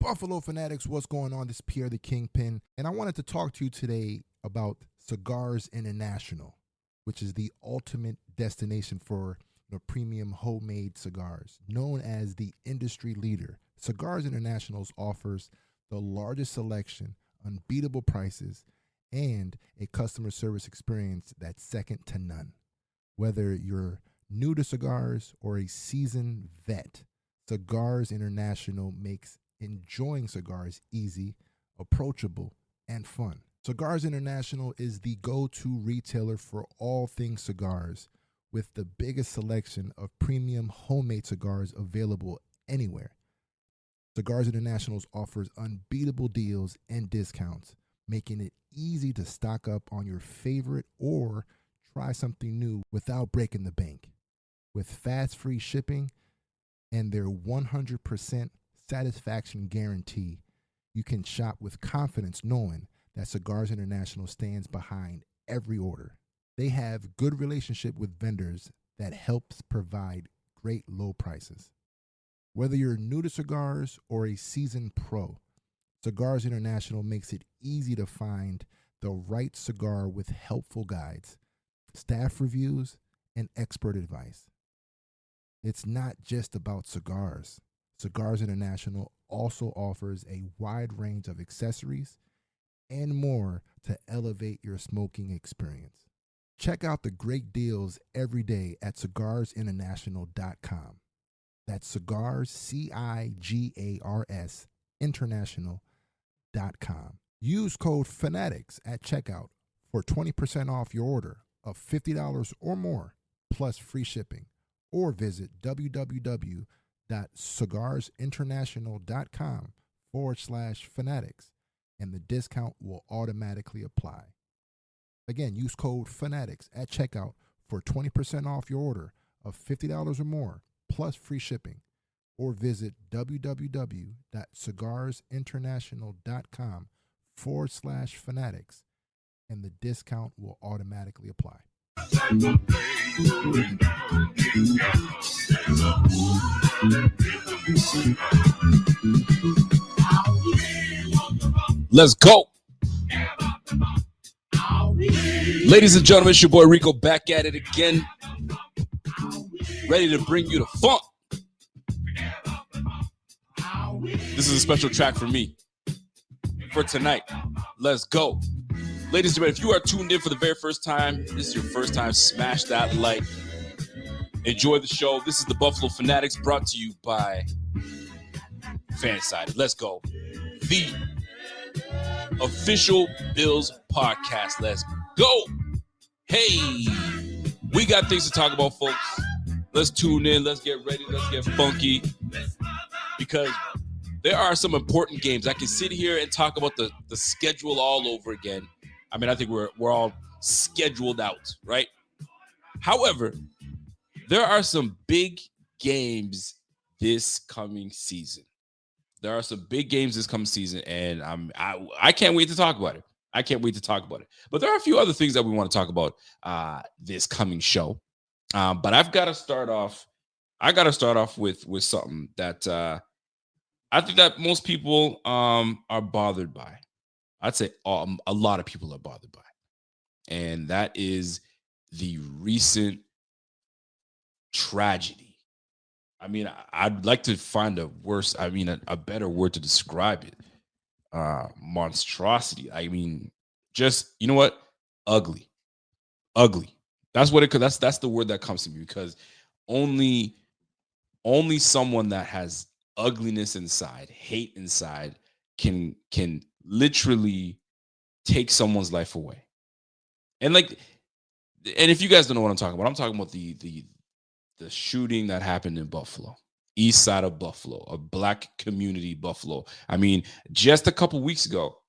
Buffalo Fanatics, what's going on? This is Pierre the Kingpin, and I wanted to talk to you today about Cigars International, which is the ultimate destination for premium homemade cigars. Known as the industry leader, Cigars International offers the largest selection, unbeatable prices, and a customer service experience that's second to none. Whether you're new to cigars or a seasoned vet, Cigars International makes enjoying cigars easy, approachable, and fun. Cigars International is the go-to retailer for all things cigars, with the biggest selection of premium homemade cigars available anywhere. Cigars International offers unbeatable deals and discounts, making it easy to stock up on your favorite or try something new without breaking the bank. With fast free shipping and their 100% satisfaction guarantee, you can shop with confidence knowing that Cigars International stands behind every order. They have good relationship with vendors that helps provide great low prices. Whether you're new to cigars or a seasoned pro, Cigars International makes it easy to find the right cigar with helpful guides, staff reviews, and expert advice. It's not just about cigars. Cigars International also offers a wide range of accessories and more to elevate your smoking experience. Check out the great deals every day at cigarsinternational.com. That's cigars, CIGARS, international.com. Use code FANATICS at checkout for 20% off your order of $50 or more, plus free shipping. Or visit www.cigarsinternational.com/fanatics, and the discount will automatically apply. Again, use code FANATICS at checkout for 20% off your order of $50 or more, plus free shipping. Or visit www.cigarsinternational.com/fanatics, and the discount will automatically apply. Let's go. Ladies and gentlemen, it's your boy Rico back at it again. Ready to bring you the funk. This is a special track for me for tonight. Let's go. Ladies and gentlemen, if you are tuned in for the very first time, this is your first time, smash that like. Enjoy the show. This is the Buffalo Fanatics, brought to you by Fansided. Let's go. The official Bills podcast. Let's go. Hey, we got things to talk about, folks. Let's tune in. Let's get ready. Let's get funky, because there are some important games. I can sit here and talk about the schedule all over again. I mean, I think we're all scheduled out, right? However, there are some big games this coming season. There are some big games this coming season, and I can't wait to talk about it. I can't wait to talk about it. But there are a few other things that we want to talk about this coming show. But I've got to start off. I got to start off with something that I think that most people are bothered by. I'd say a lot of people are bothered by, and that is the recent tragedy. I mean, I'd like to find a better word to describe it. Monstrosity. I mean, just, you know what? Ugly. That's what it could. That's the word that comes to me, because only someone that has ugliness inside, hate inside, can literally take someone's life away. And if you guys don't know what I'm talking about the shooting that happened in Buffalo, east side of Buffalo, a black community, Buffalo. I mean, just a couple weeks ago,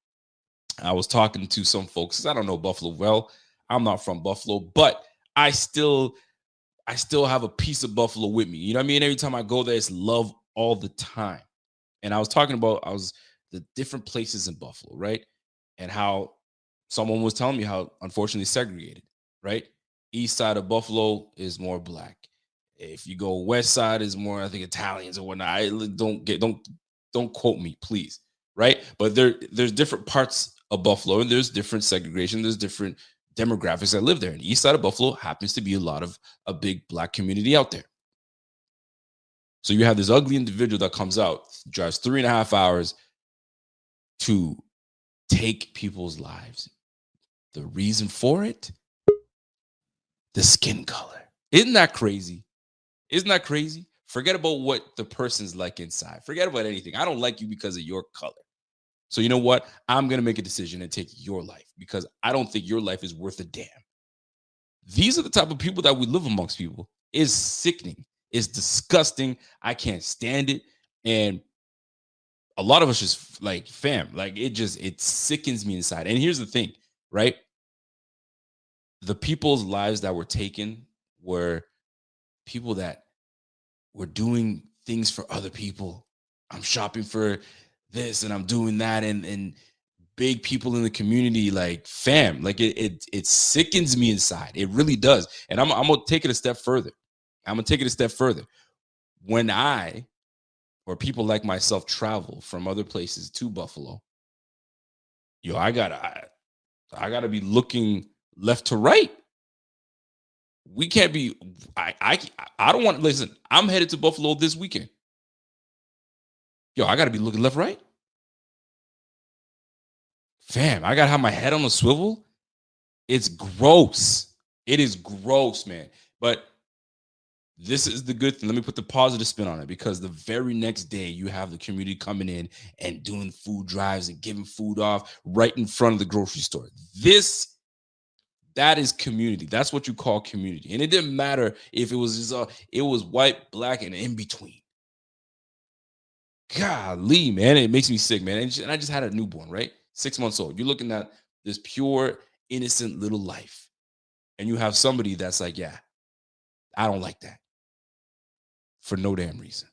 I was talking to some folks. I don't know Buffalo well. I'm not from Buffalo, but I still have a piece of Buffalo with me. You know what I mean? Every time I go there, it's love all the time. And I was talking about the different places in Buffalo, right? And how someone was telling me how unfortunately segregated, right? East side of Buffalo is more black. If you go west side, is more, I think, Italians or whatnot. Don't quote me, please. Right? But there's different parts of Buffalo, and there's different segregation. There's different demographics that live there. And the east side of Buffalo happens to be a lot of a big black community out there. So you have this ugly individual that comes out, drives 3.5 hours to take people's lives. The reason for it, the skin color. Isn't that crazy? Isn't that crazy? Forget about what the person's like inside. Forget about anything. I don't like you because of your color. So you know what? I'm going to make a decision and take your life because I don't think your life is worth a damn. These are the type of people that we live amongst people. It's sickening. It's disgusting. I can't stand it. And a lot of us just like, fam, like it sickens me inside. And here's the thing, right? The people's lives that were taken were people that were doing things for other people. I'm shopping for this and I'm doing that, and big people in the community, like, fam, like it sickens me inside. It really does. And I'm gonna take it a step further. When I or people like myself travel from other places to Buffalo, I gotta be looking left to right. We can't be. I don't want to listen. I'm headed to Buffalo this weekend. I gotta be looking left, right. Fam, I gotta have my head on a swivel. It's gross. It is gross, man. But this is the good thing. Let me put the positive spin on it, because the very next day you have the community coming in and doing food drives and giving food off right in front of the grocery store. That is community. That's what you call community. And it didn't matter if it was just, it was white, black, and in between. Golly, man, it makes me sick, man. And I just had a newborn, right? 6 months old. You're looking at this pure, innocent little life. And you have somebody that's like, yeah, I don't like that. For no damn reason.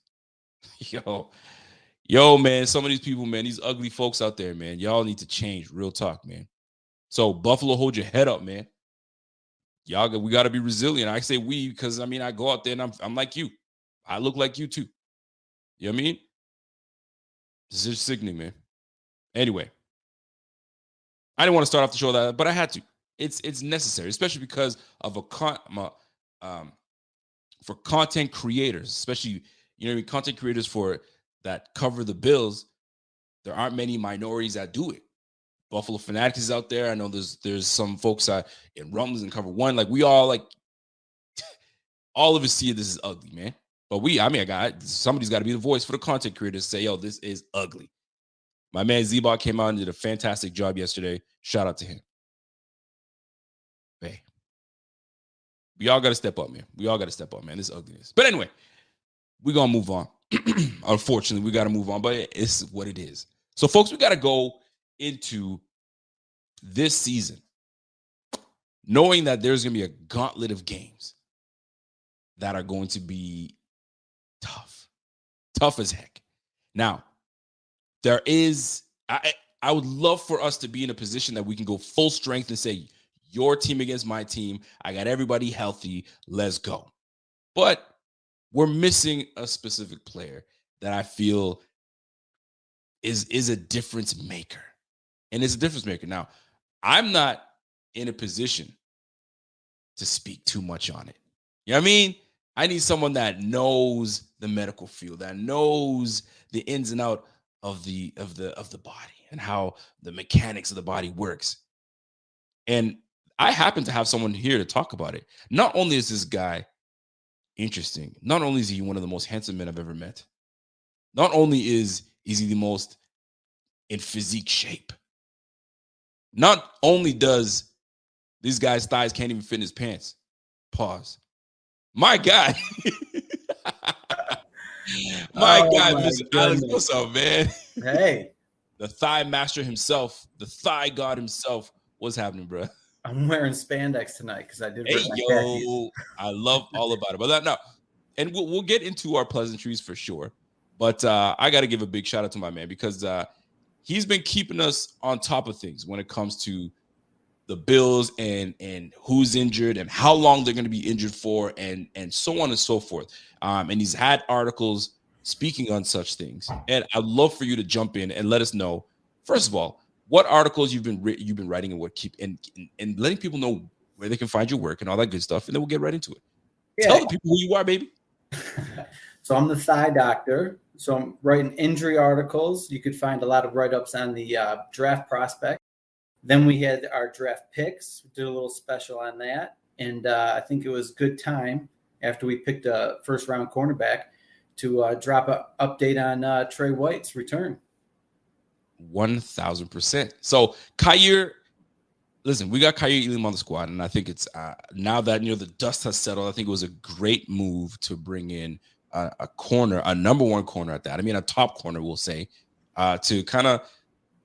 Yo, man, some of these people, man, these ugly folks out there, man, y'all need to change. Real talk, man. So Buffalo, hold your head up, man. We got to be resilient. I say we because, I go out there and I'm like you. I look like you too. You know what I mean? This is sickening, man. Anyway, I didn't want to start off the show that, but I had to. It's necessary, especially because of for content creators, especially content creators for that cover the Bills. There aren't many minorities that do it. Buffalo Fanatics is out there. I know there's some folks in Rumbles and Cover One. Like, we all all of us see this is ugly, man. But somebody's got to be the voice for the content creators to say, yo, this is ugly. My man Z-Bot came out and did a fantastic job yesterday. Shout out to him. Hey, we all got to step up, man. This ugliness. But anyway, we're going to move on. Unfortunately, we got to move on, but it's what it is. So, folks, we got to go into this season knowing that there's going to be a gauntlet of games that are going to be tough as heck. Now, I would love for us to be in a position that we can go full strength and say, your team against my team. I got everybody healthy. Let's go. But we're missing a specific player that I feel is a difference maker. And it's a difference maker. Now, I'm not in a position to speak too much on it. You know what I mean? I need someone that knows the medical field, that knows the ins and out of the body and how the mechanics of the body works. And I happen to have someone here to talk about it. Not only is this guy interesting, not only is he one of the most handsome men I've ever met, not only is he the most in physique shape, not only does this guy's thighs can't even fit in his pants. Pause. My guy. my guy, Mr. Alex, what's up, man? Hey. The thigh master himself, the thigh god himself. What's happening, bro? I'm wearing spandex tonight because I did. Hey, yo, I love all about it. But that now, and we'll get into our pleasantries for sure. But I got to give a big shout out to my man, because he's been keeping us on top of things when it comes to the Bills and who's injured and how long they're going to be injured for, and so on and so forth. And he's had articles speaking on such things, and I'd love for you to jump in and let us know, first of all, what articles you've been writing and what and letting people know where they can find your work and all that good stuff, and then we'll get right into it. Yeah. Tell the people who you are, baby. So I'm the thigh doctor. So I'm writing injury articles. You could find a lot of write-ups on the draft prospect. Then we had our draft picks. We did a little special on that. And I think it was good time after we picked a first-round cornerback to drop an update on Trey White's return. 1,000%. So Kyer, listen, we got Kyer Elam on the squad, and I think it's now that the dust has settled, I think it was a great move to bring in a corner, a number one corner at that. I mean, a top corner, we'll say, to kind of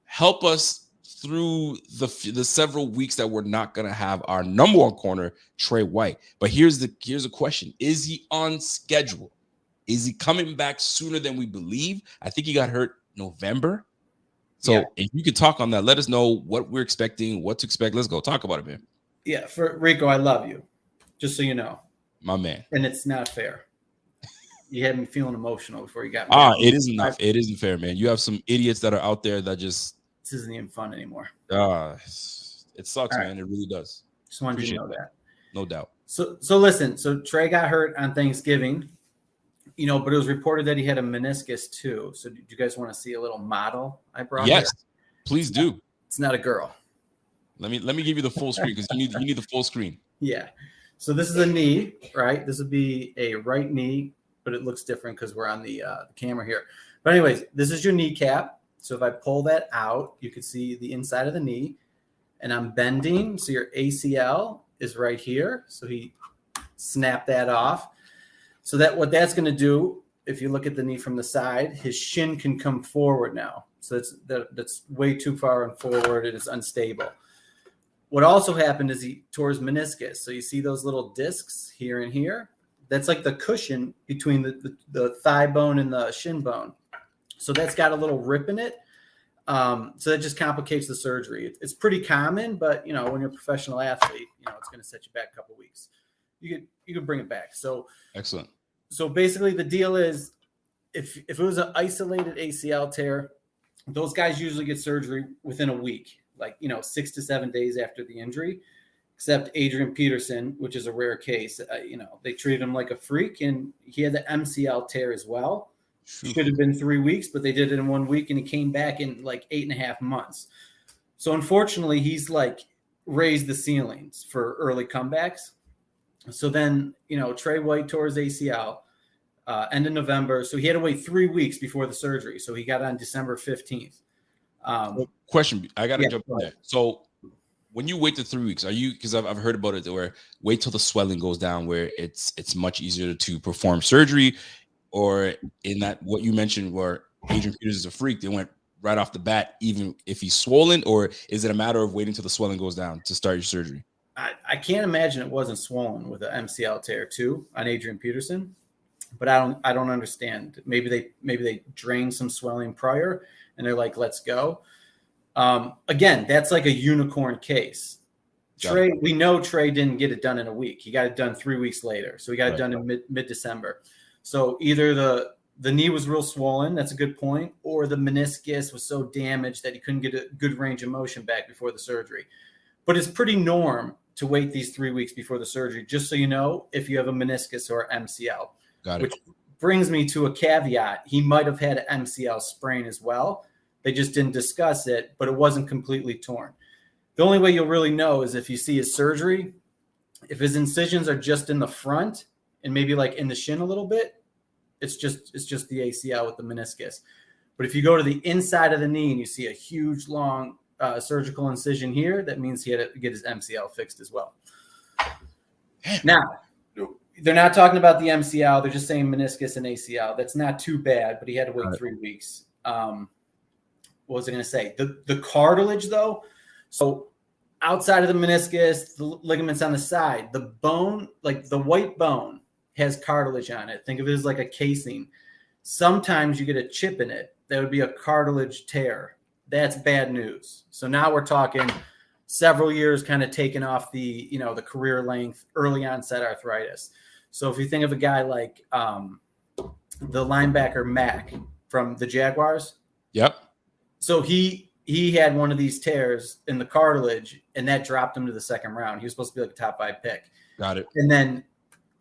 help us through the several weeks that we're not going to have our number one corner, Trey White. But here's the question: is he on schedule? Is he coming back sooner than we believe? I think he got hurt November. So if you could talk on that, let us know what we're expecting, what to expect. Let's go talk about it, man. Yeah, for Rico, I love you, just so you know. My man. And it's not fair. You had me feeling emotional before you got me. It isn't enough. It isn't fair, man. You have some idiots that are out there that just... This isn't even fun anymore. It sucks, man. It really does. Just wanted you to know that. No doubt. So listen. So Trey got hurt on Thanksgiving, but it was reported that he had a meniscus too. So do you guys want to see a little model I brought? Yes, please do. It's not a girl. Let me give you the full screen because you need the full screen. Yeah. So this is a knee, right? This would be a right knee, but it looks different because we're on the camera here. But anyways, this is your kneecap. So if I pull that out, you can see the inside of the knee, and I'm bending. So your ACL is right here. So he snapped that off. So what that's going to do, if you look at the knee from the side, his shin can come forward now. So that's way too far and forward. It is unstable. What also happened is he tore his meniscus. So you see those little discs here and here? That's like the cushion between the thigh bone and the shin bone. So that's got a little rip in it. So that just complicates the surgery. It's pretty common, but when you're a professional athlete, it's going to set you back a couple of weeks. You could bring it back. So excellent. So basically the deal is if it was an isolated ACL tear, those guys usually get surgery within a week, 6 to 7 days after the injury, except Adrian Peterson, which is a rare case. They treated him like a freak, and he had the MCL tear as well. Should have been 3 weeks, but they did it in 1 week, and he came back in 8.5 months. So unfortunately, he's raised the ceilings for early comebacks. So then, Trey White tore his ACL end of November. So he had to wait 3 weeks before the surgery. So he got on December 15th. Question. I got to jump in there. So when you wait the 3 weeks, are you, because I've heard about it where wait till the swelling goes down, where it's much easier to perform surgery, or in that what you mentioned where Adrian Peters is a freak, they went right off the bat, even if he's swollen, or is it a matter of waiting till the swelling goes down to start your surgery? I can't imagine it wasn't swollen with an MCL tear too on Adrian Peterson, but I don't understand. Maybe they drained some swelling prior and they're like, let's go. Again, that's like a unicorn case. Trey, we know Trey didn't get it done in a week. He got it done 3 weeks later. So he got it done in mid-December. So either the knee was real swollen, that's a good point, or the meniscus was so damaged that he couldn't get a good range of motion back before the surgery. But it's pretty norm to wait these 3 weeks before the surgery, just so you know, if you have a meniscus or MCL. Got it. Which brings me to a caveat. He might have had an MCL sprain as well. They just didn't discuss it, but it wasn't completely torn. The only way you'll really know is if you see his surgery. If his incisions are just in the front and maybe in the shin a little bit, it's just the ACL with the meniscus. But if you go to the inside of the knee and you see a huge, long surgical incision here, that means he had to get his MCL fixed as well. Now, they're not talking about the MCL. They're just saying meniscus and ACL. That's not too bad, but he had to wait 3 weeks. What was I going to say? The cartilage, though. So outside of the meniscus, the ligaments on the side, the bone, the white bone, has cartilage on it. Think of it as like a casing. Sometimes you get a chip in it. That would be a cartilage tear. That's bad news. So now we're talking several years kind of taking off the career length, early onset arthritis. So if you think of a guy like the linebacker Mack from the Jaguars. Yep. So he had one of these tears in the cartilage, and that dropped him to the second round. He was supposed to be like a top 5 pick. Got it. And then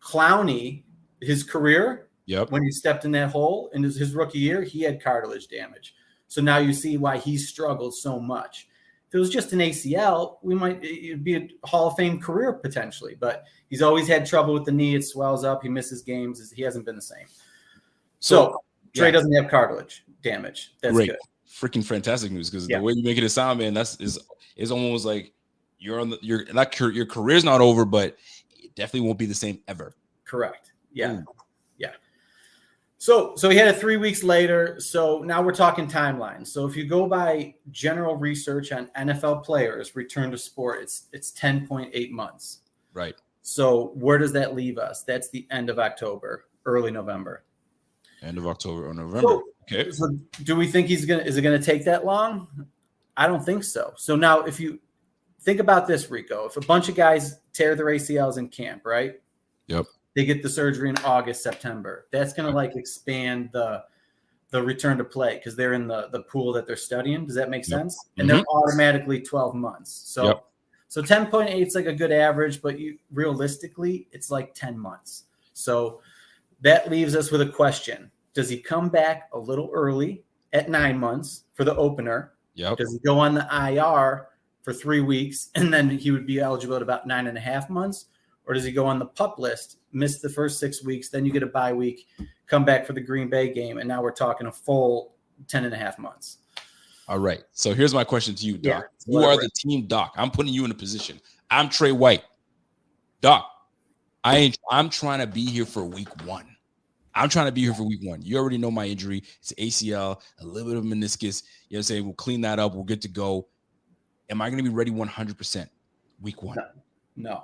Clowney, his career, Yep. when he stepped in that hole in his rookie year, he had cartilage damage. So now you see why he struggled so much. If it was just an ACL, it'd be a Hall of Fame career potentially. But he's always had trouble with the knee. It swells up. He misses games. He hasn't been the same. So Trey doesn't have cartilage damage. That's great. Good. Freaking fantastic news, because the way you make it sound, man, is almost like your career's not over, but it definitely won't be the same ever. Correct. Yeah. Ooh. Yeah. So he had it 3 weeks later. So now we're talking timeline. So if you go by general research on NFL players return to sport, it's 10.8 months. Right. So where does that leave us? That's the end of October, early November. End of October or November. Okay. So do we think is it gonna take that long? I don't think so. So now if you think about this, Rico, if a bunch of guys tear their ACLs in camp, right? Yep. They get the surgery in August, September. That's gonna like expand the return to play because they're in the pool that they're studying. Does that make sense? And they're automatically 12 months. So so 10.8 is like a good average, but realistically it's like 10 months. So that leaves us with a question. Does he come back a little early at 9 months for the opener? Yep. Does he go on the IR for 3 weeks and then he would be eligible at about 9.5 months? Or does he go on the PUP list, miss the first 6 weeks, then you get a bye week, come back for the Green Bay game, and now we're talking a full 10.5 months? All right. So here's my question to you, Doc. Yeah, you are the team doc. I'm putting you in a position. I'm Trey White. Doc, I'm trying to be here for week 1. I'm trying to be here for week 1. You already know my injury. It's ACL, a little bit of meniscus. You know what I'm saying? We'll clean that up. We're good to go. Am I going to be ready 100% week 1? No.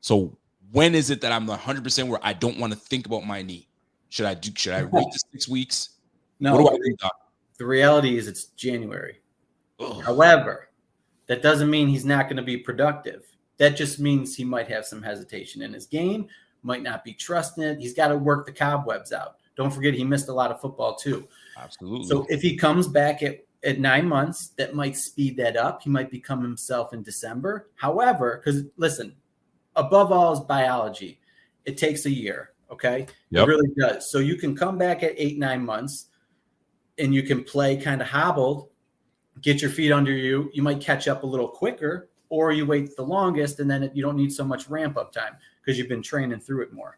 So when is it that I'm 100% where I don't want to think about my knee? Should I wait the 6 weeks? No. What do I do, Doc? The reality is it's January. Ugh. However, that doesn't mean he's not going to be productive. That just means he might have some hesitation in his game, might not be trusting it. He's got to work the cobwebs out. Don't forget he missed a lot of football too. Absolutely. So if he comes back at 9 months, that might speed that up. He might become himself in December. However, because listen, above all is biology. It takes a year, okay? Yep. It really does. So you can come back at 8-9 months and you can play kind of hobbled, get your feet under you. You might catch up a little quicker, or you wait the longest and then you don't need so much ramp up time because you've been training through it more.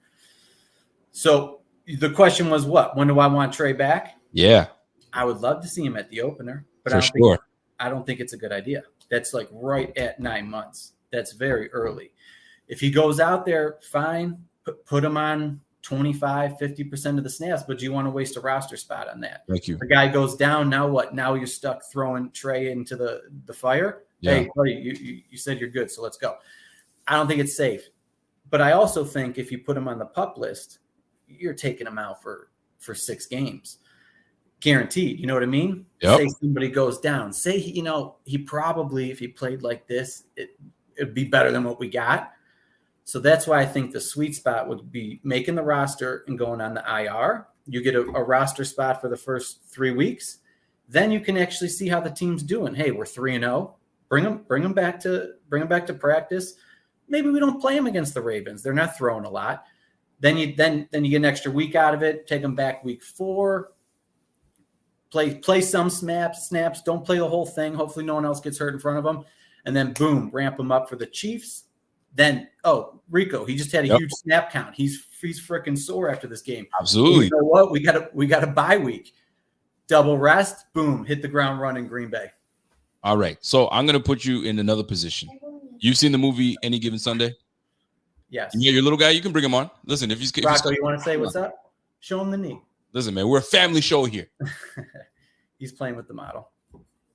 So the question was what? When do I want Trey back? Yeah. I would love to see him at the opener, but I don't think it's a good idea. That's like right at 9 months. That's very early. If he goes out there, fine, put him on 25, 50% of the snaps, but do you want to waste a roster spot on that? Thank you. The guy goes down, now what? Now you're stuck throwing Trey into the fire? Yeah. Hey, buddy, you said you're good, so let's go. I don't think it's safe. But I also think if you put him on the PUP list, you're taking him out for 6 games. Guaranteed. You know what I mean? Yep. Say somebody goes down. Say, he probably, if he played like this, it'd be better than what we got. So that's why I think the sweet spot would be making the roster and going on the IR. You get a roster spot for the first 3 weeks. Then you can actually see how the team's doing. Hey, we're 3-0. Bring them back to practice. Maybe we don't play them against the Ravens. They're not throwing a lot. Then you get an extra week out of it. Take them back week 4. Play some snaps. Don't play the whole thing. Hopefully no one else gets hurt in front of them. And then boom, ramp them up for the Chiefs. Then, Rico, he just had a huge snap count. He's freaking sore after this game. Absolutely. You know what? We got a bye week. Double rest. Boom, hit the ground running Green Bay. All right. So I'm going to put you in another position. You've seen the movie Any Given Sunday? Yes. Yeah, your little guy, you can bring him on. Listen, if he's Rocco, you want to say what's up? Show him the knee. Listen, man, we're a family show here. He's playing with the model.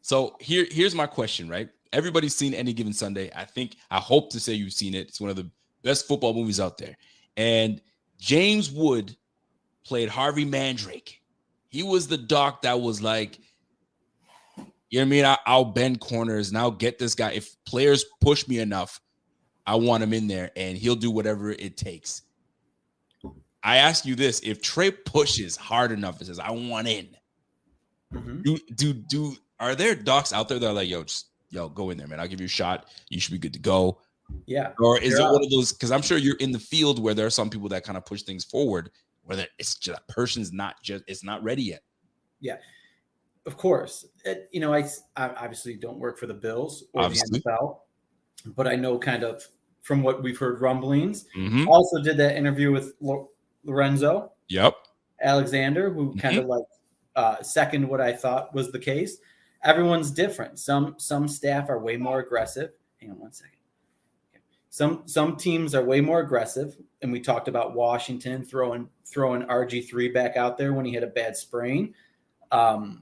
So here's my question, right? Everybody's seen Any Given Sunday. I hope to say you've seen it. It's one of the best football movies out there. And James Wood played Harvey Mandrake. He was the doc that was like, you know what I mean? I'll bend corners and I'll get this guy. If players push me enough, I want him in there and he'll do whatever it takes. I ask you this: if Trey pushes hard enough and says, "I want in," are there docs out there that are like, yo, go in there, man. I'll give you a shot. You should be good to go. Yeah. Or is it one of those? Because I'm sure you're in the field where there are some people that kind of push things forward, where it's just that person's it's not ready yet. Yeah, of course. I obviously don't work for the Bills or the NFL, but I know kind of from what we've heard rumblings. Also did that interview with Lorenzo. Yep. Alexander, who kind of like second what I thought was the case. Everyone's different. Some staff are way more aggressive. Hang on one second. Some teams are way more aggressive, and we talked about Washington throwing RG3 back out there when he had a bad sprain, and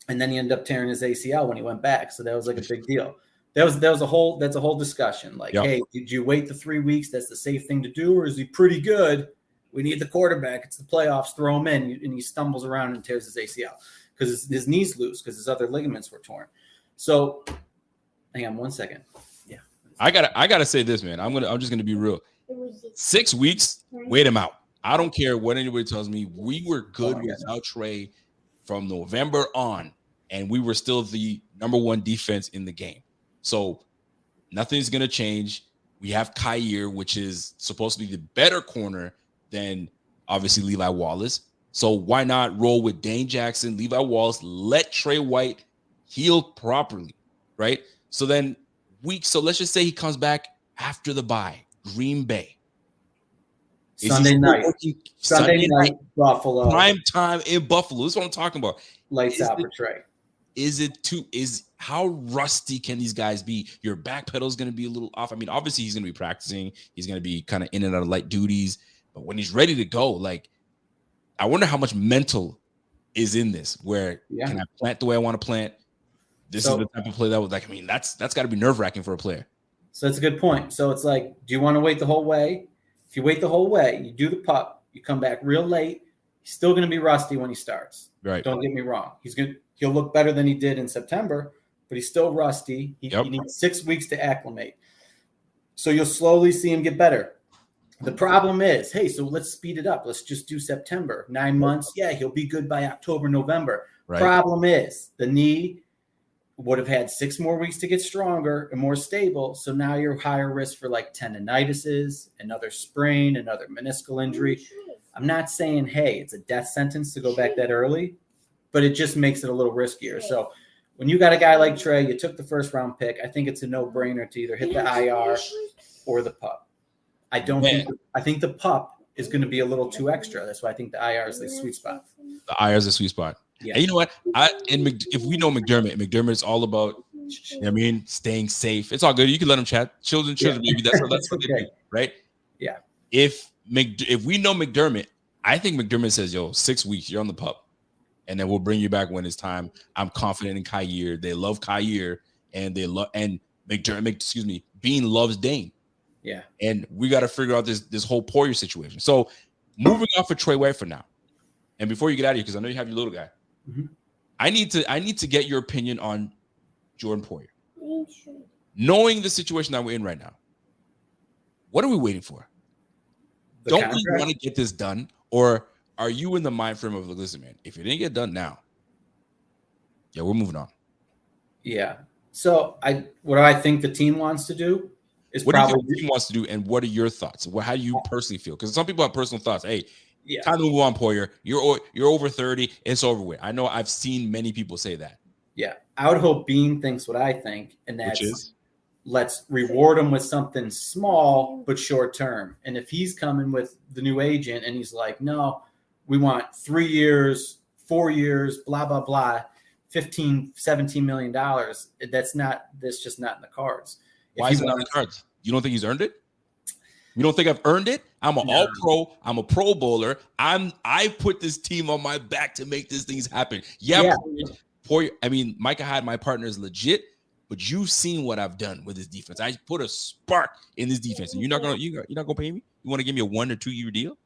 then he ended up tearing his ACL when he went back. So that was like a big deal. That's a whole discussion. Like, hey, did you wait the 3 weeks? That's the safe thing to do, or is he pretty good? We need the quarterback. It's the playoffs. Throw him in, and he stumbles around and tears his ACL because his knee's loose because his other ligaments were torn. So, hang on one second. I gotta say this, man. I'm just gonna be real. 6 weeks, wait him out. I don't care what anybody tells me. We were good without Trey from November on, and we were still the number one defense in the game. So nothing's gonna change. We have Kyer, which is supposed to be the better corner than obviously Levi Wallace. So why not roll with Dane Jackson, Levi Wallace, let Trey White heal properly, right? So then so let's just say he comes back after the bye, Green Bay. Sunday night, Buffalo. Prime time in Buffalo. This is what I'm talking about. Lights out for Trey. How rusty can these guys be? Your back pedal is going to be a little off. I mean, obviously he's going to be practicing. He's going to be kind of in and out of light duties. But when he's ready to go, like, I wonder how much mental is in this. Where can I plant the way I want to plant? This is the type of play that was like, I mean, that's got to be nerve-wracking for a player. So that's a good point. So it's like, do you want to wait the whole way? If you wait the whole way, you do the pup, you come back real late, he's still going to be rusty when he starts. Right. Don't get me wrong. He'll look better than he did in September, but he's still rusty. He needs 6 weeks to acclimate. So you'll slowly see him get better. The problem is, hey, so let's speed it up. Let's just do September. 9 months. Yeah, he'll be good by October, November. Right. Problem is the knee would have had 6 more weeks to get stronger and more stable. So now you're higher risk for like tendinitises, another sprain, another meniscal injury. I'm not saying, hey, it's a death sentence to go back that early, but it just makes it a little riskier. So when you got a guy like Trey, you took the first round pick. I think it's a no-brainer to either hit the IR or the PUP. I think the PUP is going to be a little too extra. That's why I think the IR is the sweet spot. The IR is the sweet spot. Yeah. And you know what? If we know McDermott's all about, staying safe. It's all good. You can let him chat. Children, maybe that's what they do, right? Yeah. If we know McDermott, I think McDermott says, 6 weeks, you're on the pup. And then we'll bring you back when it's time. I'm confident in Kyer. They love Kyer, and McDermott, Bean loves Dane. Yeah. And we got to figure out this whole Poyer situation. So moving on for Trey White for now. And before you get out of here, because I know you have your little guy, I need to get your opinion on Jordan Poyer. Knowing the situation that we're in right now, what are we waiting for? Don't we want to get this done? Or are you in the mind frame of, listen, man, if it didn't get done now, we're moving on. Yeah. So what I think the team wants to do is what do you think the team wants to do, and what are your thoughts? How do you personally feel? Because some people have personal thoughts. Hey, time to move on, Poyer. You're over 30. It's over with. I know I've seen many people say that. Yeah. I would hope Bean thinks what I think, and that's let's reward him with something small but short term. And if he's coming with the new agent and he's like, no, we want 3 years, 4 years, blah, blah, blah, $15, $17 million. That's just not in the cards. Why is it not in the cards? You don't think he's earned it? You don't think I've earned it? I'm an all-pro. I'm a Pro Bowler. I put this team on my back to make these things happen. Yeah. Poyer, Micah Hyde, my partner, is legit, but you've seen what I've done with this defense. I put a spark in this defense, and you're not gonna pay me? You want to give me a 1 or 2 year deal?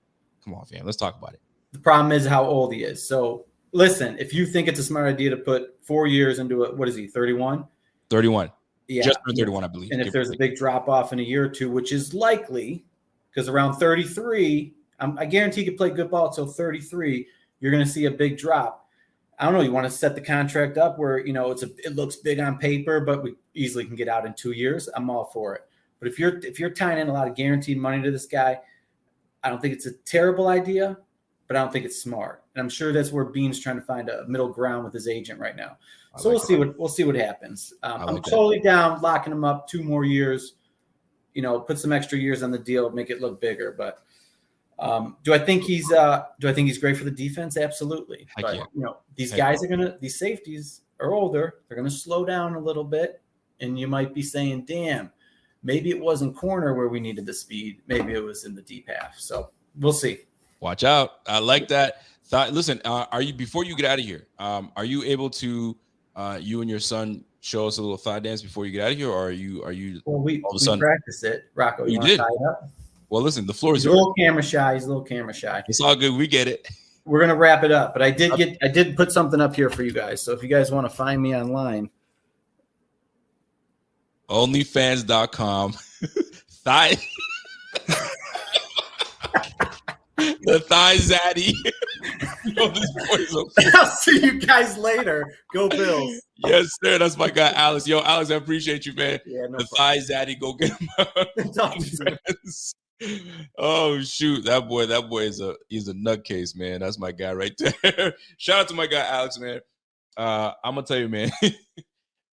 Come on, fam. Let's talk about it. The problem is how old he is. So listen, if you think it's a smart idea to put 4 years into it, what is he, 31? 31. Yeah. Just for 31, I believe. And if there's a big drop off in a year or two, which is likely, because around 33, I guarantee he could play good ball till 33. You're going to see a big drop. I don't know. You want to set the contract up where, you know, it looks big on paper, but we easily can get out in 2 years. I'm all for it. But if you're tying in a lot of guaranteed money to this guy, I don't think it's a terrible idea, but I don't think it's smart. And I'm sure that's where Bean's trying to find a middle ground with his agent right now. So we'll see what happens. I'm totally down locking him up 2 more years. You know, put some extra years on the deal, make it look bigger. But do I think he's great for the defense? Absolutely. But you know, these safeties are older. They're gonna slow down a little bit, and you might be saying, "Damn, maybe it wasn't corner where we needed the speed. Maybe it was in the deep half." So we'll see. Watch out. I like that. Listen, are you, before you get out of here, are you able to you and your son show us a little thigh dance before you get out of here, or are you well, we practice it. Rocco, you want to tie it up? Well, listen, the floor is yours. He's a little camera shy. It's all good. We get it. We're gonna wrap it up, but I did put something up here for you guys. So if you guys want to find me online, onlyfans.com thigh the thigh zaddy. I'll see you guys later. Go Bills. Yes, sir. That's my guy, Alex. Yo, Alex, I appreciate you, man. Yeah, no the problem. thigh zaddy, go get him. Oh shoot, that boy he's a nutcase, man. That's my guy right there. Shout out to my guy, Alex, man. I'm gonna tell you, man.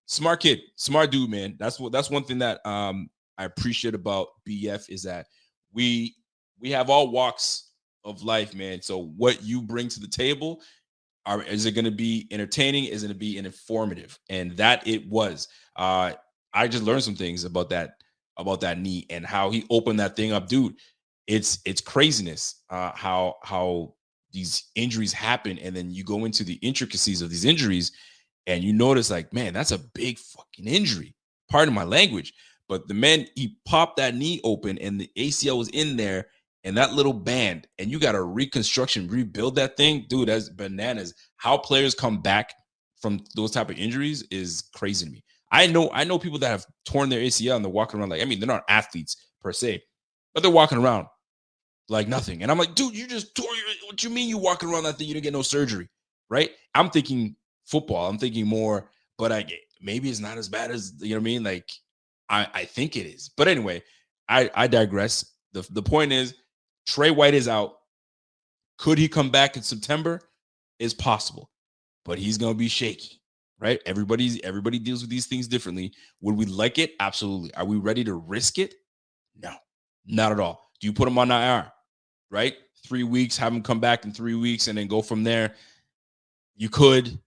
Smart kid, smart dude, man. That's one thing that I appreciate about BF is that we have all walks of life, man. So what you bring to the table, is it going to be entertaining? Is it going to be informative? And that it was. I just learned some things about that knee and how he opened that thing up, dude. It's craziness how these injuries happen, and then you go into the intricacies of these injuries, and you notice, like, man, that's a big fucking injury. Pardon my language, but the man, he popped that knee open, and the ACL was in there. And that little band, and you got to rebuild that thing, dude. That's bananas. How players come back from those type of injuries is crazy to me. I know people that have torn their ACL and they're walking around they're not athletes per se, but they're walking around like nothing. And I'm like, dude, you just tore what you mean you walking around that thing? You didn't get no surgery, right? I'm thinking football. I'm thinking more, but maybe it's not as bad as, you know what I mean? Like, I think it is. But anyway, I digress. The point is, Trey White is out. Could he come back in September? It's possible, but he's going to be shaky, right? Everybody deals with these things differently. Would we like it? Absolutely. Are we ready to risk it? No, not at all. Do you put him on IR, right? 3 weeks, have him come back in 3 weeks and then go from there? You could,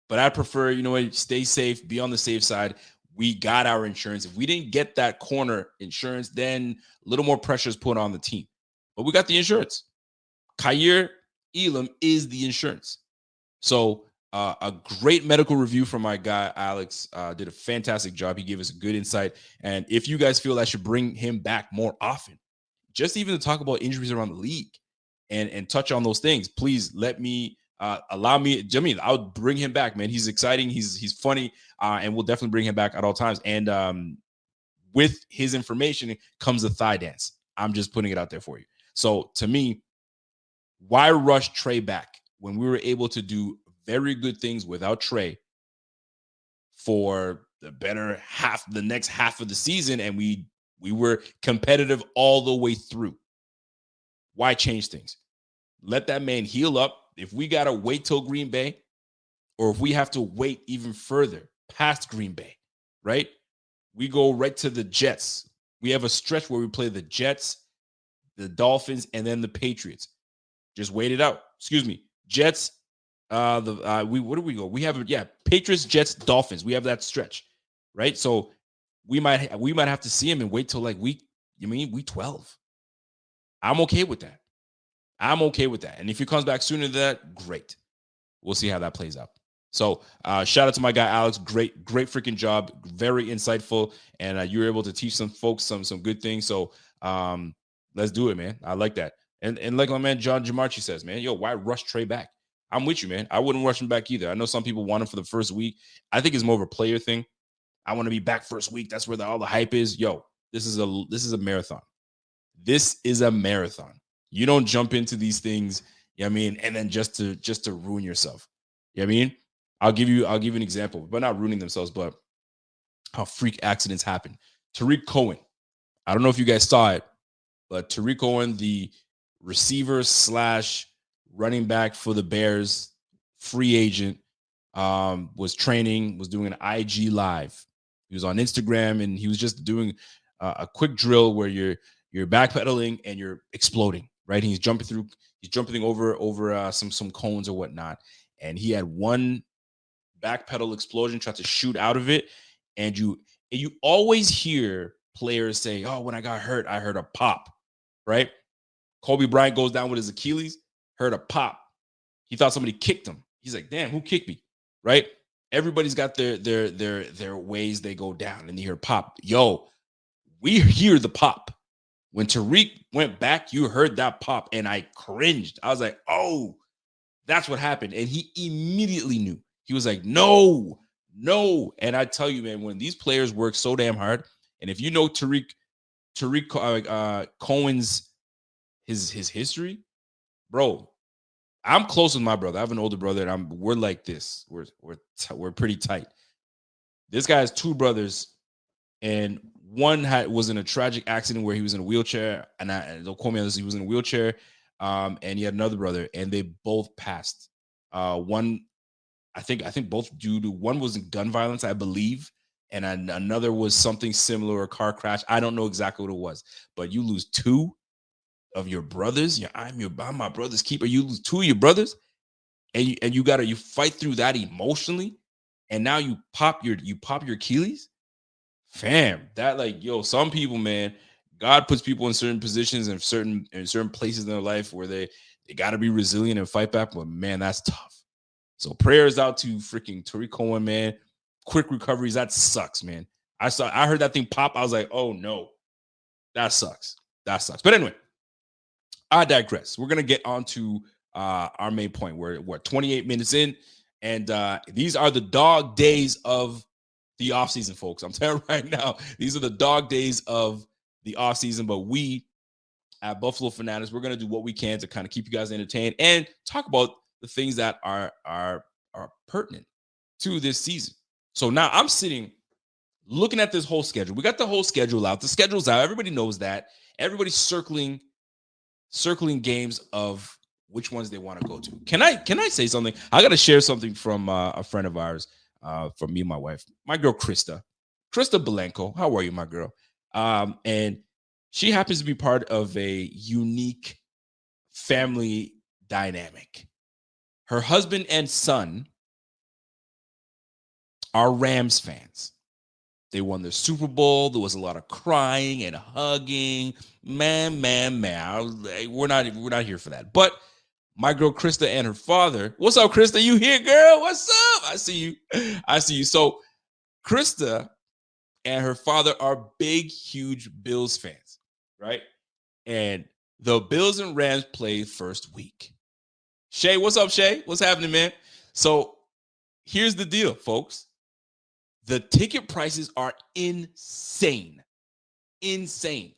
but I prefer, stay safe, be on the safe side. We got our insurance. If we didn't get that corner insurance, then a little more pressure is put on the team. But we got the insurance. Khair Elam is the insurance. So a great medical review from my guy, Alex. Did a fantastic job. He gave us a good insight. And if you guys feel I should bring him back more often, just even to talk about injuries around the league and touch on those things, please let me allow me. I'll bring him back, man. He's exciting. He's funny. And we'll definitely bring him back at all times. And with his information comes the thigh dance. I'm just putting it out there for you. So to me, why rush Trey back when we were able to do very good things without Trey for the next half of the season, and we were competitive all the way through? Why change things? Let that man heal up. If we got to wait till Green Bay, or if we have to wait even further past Green Bay, right? We go right to the Jets. We have a stretch where we play the Jets, the Dolphins, and then the Patriots. Just wait it out. Excuse me. Jets. Where do we go? We have Patriots, Jets, Dolphins. We have that stretch, right? So we might have to see him and wait till like week 12. I'm okay with that. And if he comes back sooner than that, great. We'll see how that plays out. So shout out to my guy, Alex. Great freaking job. Very insightful. And you were able to teach some folks some good things. So let's do it, man. I like that. And like my man John Jamarchi says, man, yo, why rush Trey back? I'm with you, man. I wouldn't rush him back either. I know some people want him for the first week. I think it's more of a player thing. I want to be back first week. That's where all the hype is. Yo, this is a marathon. This is a marathon. You don't jump into these things, you know what I mean, and then just to ruin yourself. You know what I mean? I'll give you an example, but not ruining themselves, but how freak accidents happen. Tariq Cohen. I don't know if you guys saw it, but Tariq Cohen, the receiver slash running back for the Bears, free agent, was doing an IG live. He was on Instagram and he was just doing a quick drill where you're backpedaling and you're exploding, right? He's jumping over some cones or whatnot, and he had one backpedal explosion, tried to shoot out of it, and you always hear players say, "Oh, when I got hurt, I heard a pop," right? Kobe Bryant goes down with his Achilles, heard a pop. He thought somebody kicked him. He's like, "Damn, who kicked me?" Right? Everybody's got their ways they go down, and you hear pop. Yo, we hear the pop. When Tariq went back, you heard that pop, and I cringed. I was like, "Oh, that's what happened," and he immediately knew. He was like, "No." And I tell you, man, when these players work so damn hard, and if you know Tariq Cohen's his history, bro. I'm close with my brother. I have an older brother, and we're like this. We're pretty tight. This guy has two brothers, and one was in a tragic accident where he was in a wheelchair, and don't quote me on this. He was in a wheelchair, and he had another brother, and they both passed. One, I think both due to, one was gun violence, I believe, and another was something similar, a car crash. I don't know exactly what it was, but you lose two of your brothers. I'm my brother's keeper. You lose two of your brothers, and you fight through that emotionally, and now you pop your Achilles, fam. That, like, yo, some people, man, God puts people in certain positions and certain places in their life where they got to be resilient and fight back. But man, that's tough. So prayers out to freaking Tariq Cohen, man. Quick recoveries. That sucks, man. I heard that thing pop. I was like, oh no, that sucks. But anyway, I digress. We're gonna get on to our main point. We're 28 minutes in, and these are the dog days of the offseason, folks. I'm telling you right now, these are the dog days of the offseason. But we at Buffalo Fanatics, we're gonna do what we can to kind of keep you guys entertained and talk about the things that are pertinent to this season. So now I'm sitting looking at this whole schedule. We got the whole schedule out. The schedule's out. Everybody knows that. Everybody's circling games of which ones they want to go to. Can I say something? I got to share something from a friend of ours, from me and my wife, my girl Krista Belenko. How are you, my girl? And she happens to be part of a unique family dynamic. Her husband and son are Rams fans. They won the Super Bowl. There was a lot of crying and hugging. Man. We're not here for that. But my girl Krista and her father. What's up, Krista? You here, girl? What's up? I see you. So Krista and her father are big, huge Bills fans, right? And the Bills and Rams played first week. Shay, what's up, Shay? What's happening, man? So here's the deal, folks. The ticket prices are insane.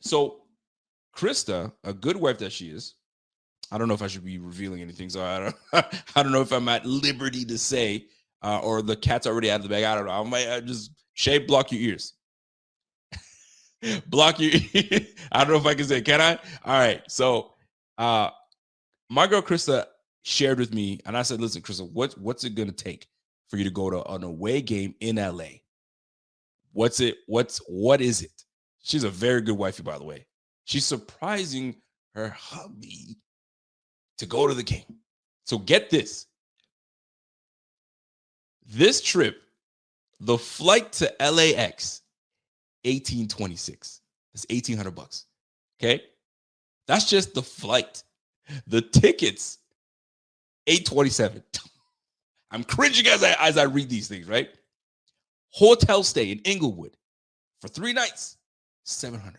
So Krista, a good wife that she is, I don't know if I should be revealing anything, so I don't know if I'm at liberty to say, or the cat's already out of the bag. I don't know. I might just, Shay, block your ears. Block your ears. I don't know if I can say, can I? All right. So my girl Krista shared with me, and I said, listen, Krista, what's it going to take for you to go to an away game in LA? What is it? She's a very good wifey, by the way. She's surprising her hubby to go to the game. So get this. This trip, the flight to LAX, $1,826. That's $1,800. Okay? That's just the flight. The tickets, $827. I'm cringing as I read these things, right? Hotel stay in Inglewood for 3 nights, $700.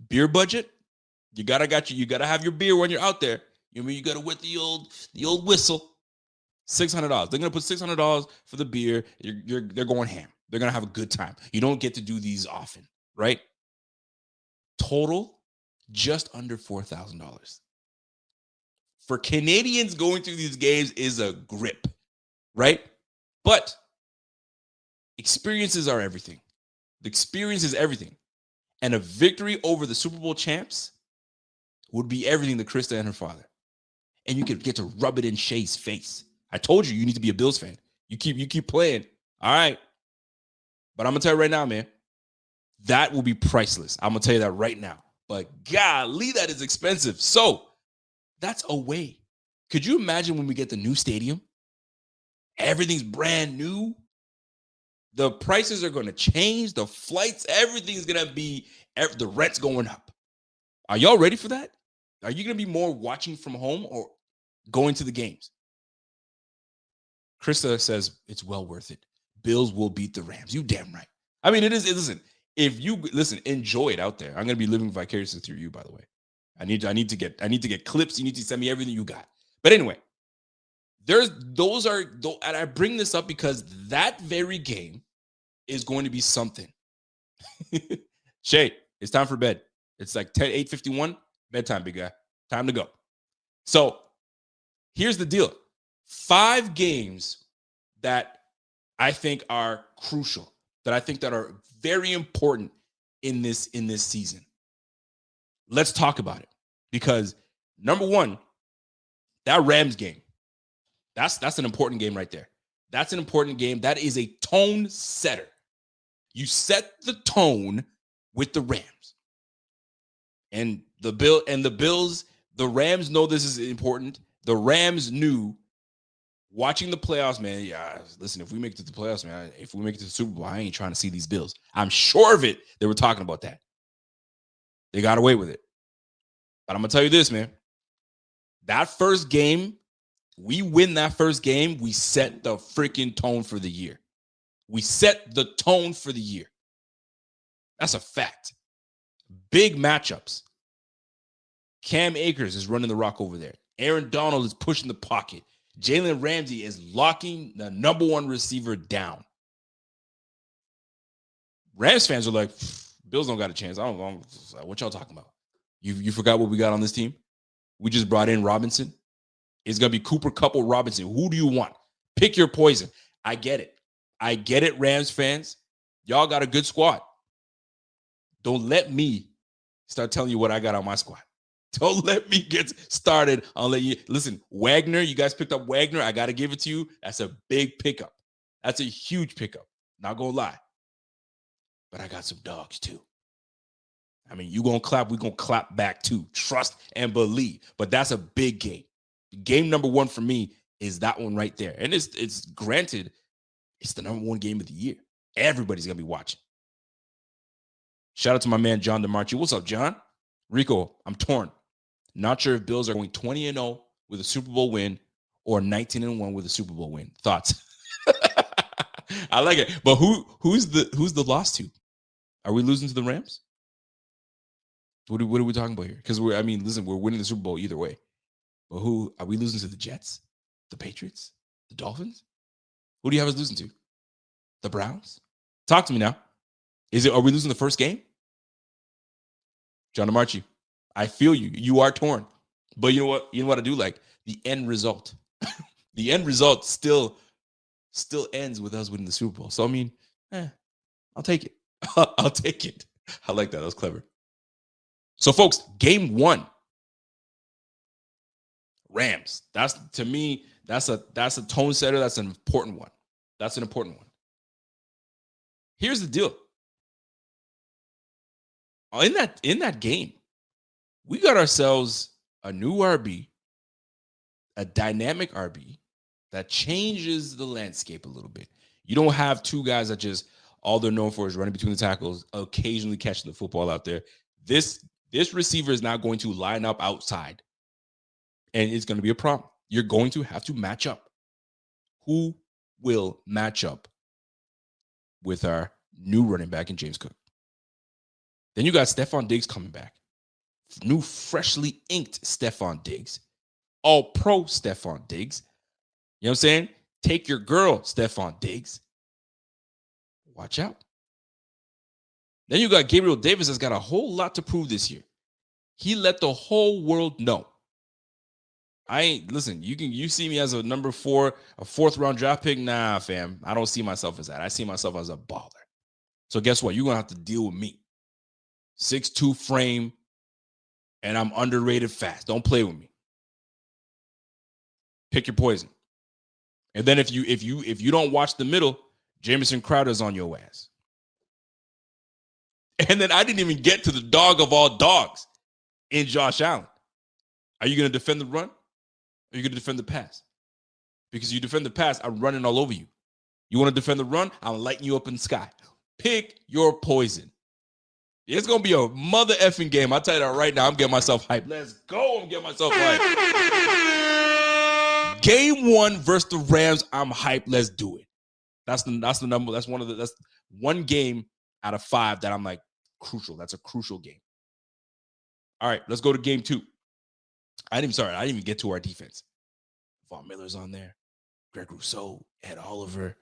Beer budget, you gotta have your beer when you're out there. You mean you gotta wet the old whistle. $600. They're gonna put $600 for the beer. They're going ham. They're gonna have a good time. You don't get to do these often, right? Total just under $4,000. For Canadians, going through these games is a grip, right? But experiences are everything. The experience is everything. And a victory over the Super Bowl champs would be everything to Krista and her father. And you could get to rub it in Shay's face. I told you need to be a Bills fan. You keep playing. All right. But I'm going to tell you right now, man, that will be priceless. I'm going to tell you that right now. But golly, that is expensive. So that's a way. Could you imagine when we get the new stadium? Everything's brand new. The prices are going to change. The flights, everything's going to be, the rent's going up. Are y'all ready for that? Are you going to be more watching from home or going to the games? Krista says it's well worth it. Bills will beat the Rams. You damn right. I mean, it is. Listen, if you listen, enjoy it out there. I'm going to be living vicariously through you, by the way. I need to get clips. You need to send me everything you got. But anyway, and I bring this up because that very game is going to be something. Shay, it's time for bed. It's like 8:51, bedtime, big guy. Time to go. So here's the deal. 5 games that I think are crucial, that I think that are very important in this season. Let's talk about it. Because number one, that Rams game, that's an important game right there. That's an important game. That is a tone setter. You set the tone with the Rams. And the Bills, the Rams know this is important. The Rams knew watching the playoffs, man. Yeah, listen, if we make it to the playoffs, man, if we make it to the Super Bowl, I ain't trying to see these Bills. I'm sure of it. They were talking about that. They got away with it. But I'm going to tell you this, man. That first game, we win that first game, we set the freaking tone for the year. We set the tone for the year. That's a fact. Big matchups. Cam Akers is running the rock over there. Aaron Donald is pushing the pocket. Jalen Ramsey is locking the number 1 receiver down. Rams fans are like, Bills don't got a chance. I don't know what y'all talking about. You forgot what we got on this team? We just brought in Robinson. It's going to be Cooper Kupp or Robinson. Who do you want? Pick your poison. I get it, Rams fans. Y'all got a good squad. Don't let me start telling you what I got on my squad. Don't let me get started. I'll let you listen. Wagner, you guys picked up Wagner. I got to give it to you. That's a big pickup. That's a huge pickup. Not gonna lie. But I got some dogs too. I mean, you gonna clap, we gonna clap back too. Trust and believe. But that's a big game. Game number 1 for me is that one right there. And it's granted, it's the number 1 game of the year. Everybody's gonna be watching. Shout out to my man John DeMarchi. What's up, John? Rico, I'm torn. Not sure if Bills are going 20-0 with a Super Bowl win or 19-1 with a Super Bowl win. Thoughts? I like it. But who's the loss to? Are we losing to the Rams? What are we talking about here? Because we're winning the Super Bowl either way. But who are we losing to? The Jets, the Patriots, the Dolphins? Who do you have us losing to? The Browns? Talk to me now. Are we losing the first game? John DeMarchi, I feel you. You are torn. But you know what? You know what I do like? The end result. The end result still ends with us winning the Super Bowl. So I mean, I'll take it. I'll take it. I like that. That was clever. So folks, game 1. Rams. That's to me, that's a tone setter. That's an important one. That's an important one. Here's the deal. In that game, we got ourselves a new RB, a dynamic RB that changes the landscape a little bit. You don't have 2 guys that just all they're known for is running between the tackles, occasionally catching the football out there. This receiver is now going to line up outside, and it's going to be a problem. You're going to have to match up. Who will match up with our new running back in James Cook? Then you got Stephon Diggs coming back. New, freshly inked Stephon Diggs. All-pro Stephon Diggs. You know what I'm saying? Take your girl, Stephon Diggs. Watch out. Then you got Gabriel Davis that's got a whole lot to prove this year. He let the whole world know. You see me as a fourth round draft pick. Nah, fam. I don't see myself as that. I see myself as a baller. So guess what? You're going to have to deal with me. 6'2" frame, and I'm underrated fast. Don't play with me. Pick your poison. And then if you don't watch the middle, Jamison Crowder's on your ass. And then I didn't even get to the dog of all dogs in Josh Allen. Are you going to defend the run? Or are you going to defend the pass? Because you defend the pass, I'm running all over you. You want to defend the run? I'm lighting you up in the sky. Pick your poison. It's going to be a mother effing game. I'll tell you that right now. I'm getting myself hyped. Let's go. I'm getting myself hyped. Game 1 versus the Rams. I'm hyped. Let's do it. That's the number. That's one game out of 5 that I'm like crucial. That's a crucial game. All right, let's go to game 2. I didn't even get to our defense. Von Miller's on there. Greg Rousseau, Ed Oliver,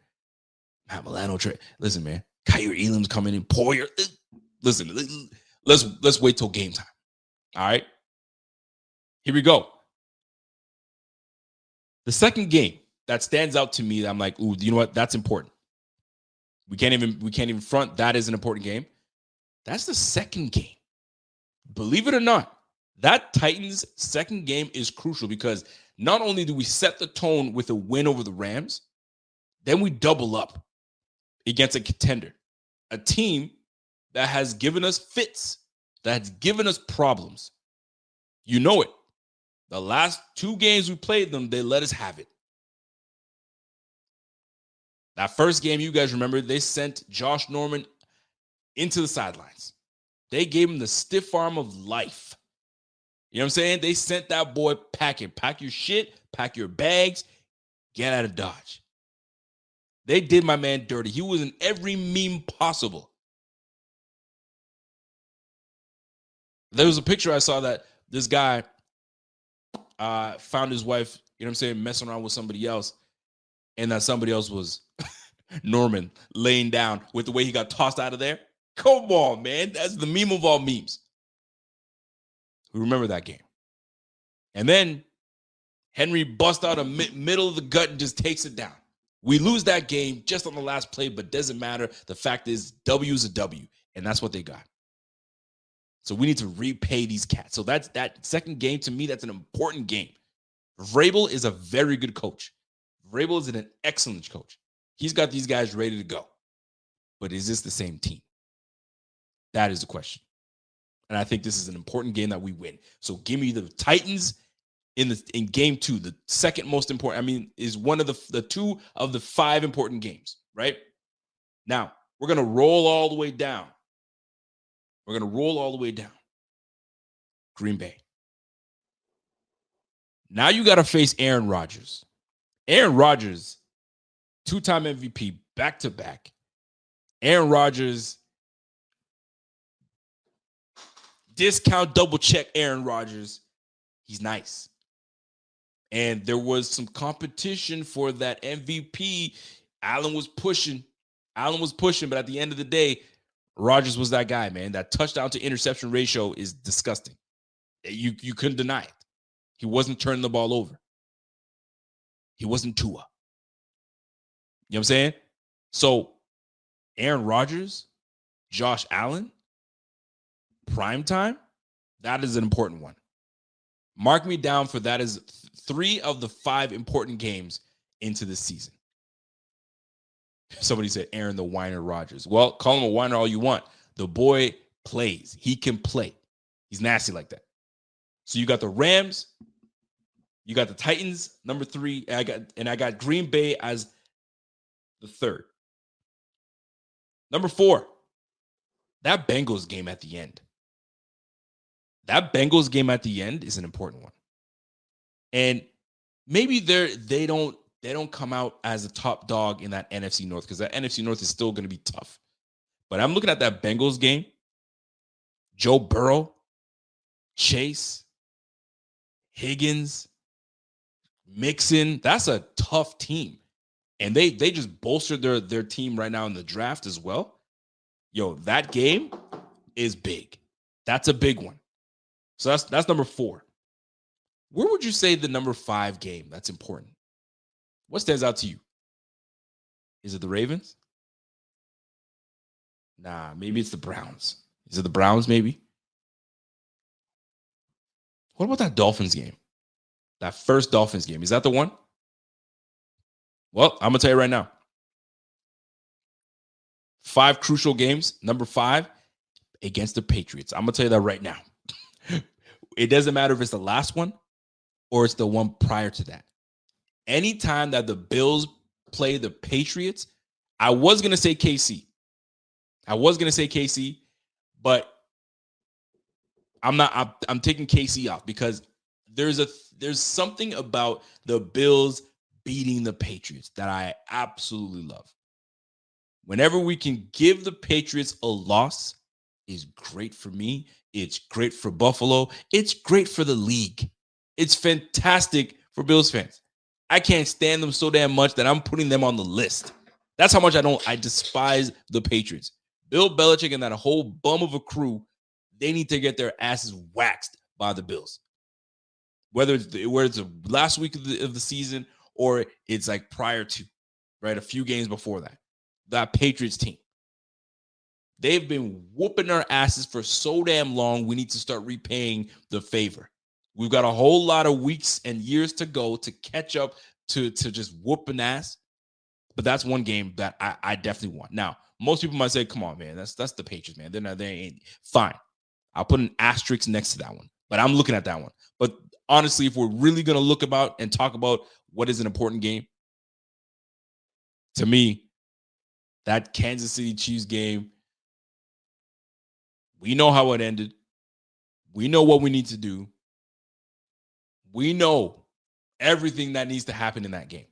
Matt Milano. Listen, man. Kyrie Elam's coming in. Poyer. Listen, let's wait till game time. All right? Here we go. The second game that stands out to me, I'm like, ooh, you know what? That's important. We can't even front. That is an important game. That's the second game. Believe it or not, that Titans second game is crucial because not only do we set the tone with a win over the Rams, then we double up against a contender, a team that has given us fits, that has given us problems. You know it. The last 2 games we played them, they let us have it. That first game, you guys remember, they sent Josh Norman into the sidelines. They gave him the stiff arm of life. You know what I'm saying? They sent that boy packing. Pack your shit, pack your bags, get out of Dodge. They did my man dirty. He was in every meme possible. There was a picture I saw that this guy found his wife, you know what I'm saying, messing around with somebody else, and that somebody else was Norman laying down with the way he got tossed out of there. Come on, man. That's the meme of all memes. We remember that game. And then Henry busts out a middle of the gut and just takes it down. We lose that game just on the last play, but doesn't matter. The fact is, W is a W, and that's what they got. So we need to repay these cats. So that's that second game. To me, that's an important game. Vrabel is a very good coach. Vrabel is an excellent coach. He's got these guys ready to go. But is this the same team? That is the question. And I think this is an important game that we win. So give me the Titans in game 2, the second most important. I mean, is one of the 2 of the 5 important games, right? Now, we're going to roll all the way down. We're going to roll all the way down. Green Bay. Now you got to face Aaron Rodgers. Aaron Rodgers, 2-time MVP, back-to-back. Aaron Rodgers, discount, double-check Aaron Rodgers. He's nice. And there was some competition for that MVP. Allen was pushing, but at the end of the day, Rodgers was that guy, man. That touchdown to interception ratio is disgusting. You couldn't deny it. He wasn't turning the ball over. He wasn't Tua. You know what I'm saying? So, Aaron Rodgers, Josh Allen, prime time, that is an important one. Mark me down for that is 3 of the 5 important games into this season. Somebody said Aaron the Whiner Rodgers. Well, call him a whiner all you want. The boy plays. He can play. He's nasty like that. So you got the Rams, you got the Titans, number 3, and I got Green Bay as the 3rd. Number 4, that Bengals game at the end. That Bengals game at the end is an important one. And maybe they don't come out as a top dog in that NFC North because that NFC North is still going to be tough. But I'm looking at that Bengals game. Joe Burrow, Chase, Higgins, Mixon. That's a tough team. And they just bolstered their team right now in the draft as well. Yo, that game is big. That's a big one. So that's number 4. Where would you say the number 5 game that's important? What stands out to you? Is it the Ravens? Nah, maybe it's the Browns. Is it the Browns, maybe? What about that Dolphins game? That first Dolphins game. Is that the one? Well, I'm going to tell you right now. 5 crucial games. Number 5, against the Patriots. I'm going to tell you that right now. It doesn't matter if it's the last one or it's the one prior to that. Anytime that the Bills play the Patriots, I was going to say KC. But I'm not. I'm taking KC off because there's something about the Bills beating the Patriots that I absolutely love. Whenever we can give the Patriots a loss, is great for me. It's great for Buffalo. It's great for the league. It's fantastic for Bills fans. I can't stand them so damn much that I'm putting them on the list. That's how much I despise the Patriots. Bill Belichick and that whole bum of a crew, they need to get their asses waxed by the Bills. Whether it's the last week of the season or it's like prior to, right? A few games before that. That Patriots team. They've been whooping our asses for so damn long, we need to start repaying the favor. We've got a whole lot of weeks and years to go to catch up to just whooping ass. But that's one game that I definitely want. Now, most people might say, come on, man, that's the Patriots, man. They ain't fine. I'll put an asterisk next to that one. But I'm looking at that one. But honestly, if we're really going to look about and talk about what is an important game, to me, that Kansas City Chiefs game, we know how it ended. We know what we need to do. We know everything that needs to happen in that game.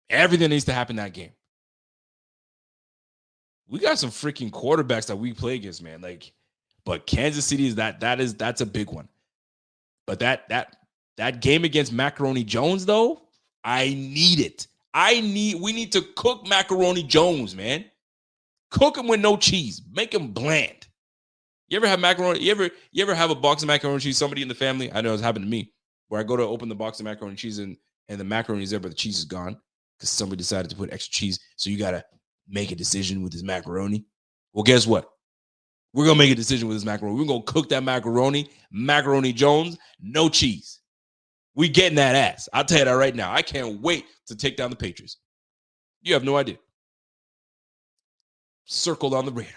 Everything needs to happen in that game. We got some freaking quarterbacks that we play against, man. But Kansas City that's a big one. But that game against Macaroni Jones, though, I need it. We need to cook Macaroni Jones, man. Cook him with no cheese. Make him bland. You ever have macaroni? You ever have a box of macaroni and cheese? Somebody in the family, I know it's happened to me, where I go to open the box of macaroni and cheese and the macaroni is there, but the cheese is gone because somebody decided to put extra cheese. So you gotta make a decision with this macaroni. Well, guess what? We're gonna make a decision with this macaroni. We're gonna cook that macaroni Jones, no cheese. We getting that ass. I'll tell you that right now. I can't wait to take down the Patriots. You have no idea. Circled on the radar.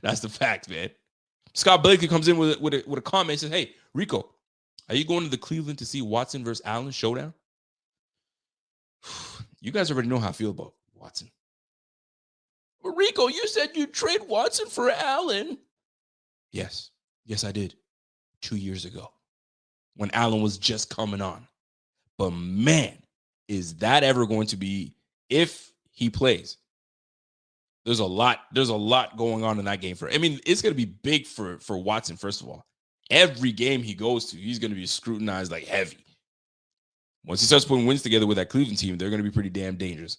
That's the fact, man. Scott Blakely comes in with a comment and says, hey, Rico, are you going to the Cleveland to see Watson versus Allen showdown? You guys already know how I feel about Watson. But Rico, you said you'd trade Watson for Allen. Yes, I did. 2 years ago when Allen was just coming on. But man, is that ever going to be, if he plays, there's a lot going on in that game it's going to be big for Watson. First of all, every game he goes to, he's going to be scrutinized like heavy. Once he starts putting wins together with that Cleveland team, they're going to be pretty damn dangerous.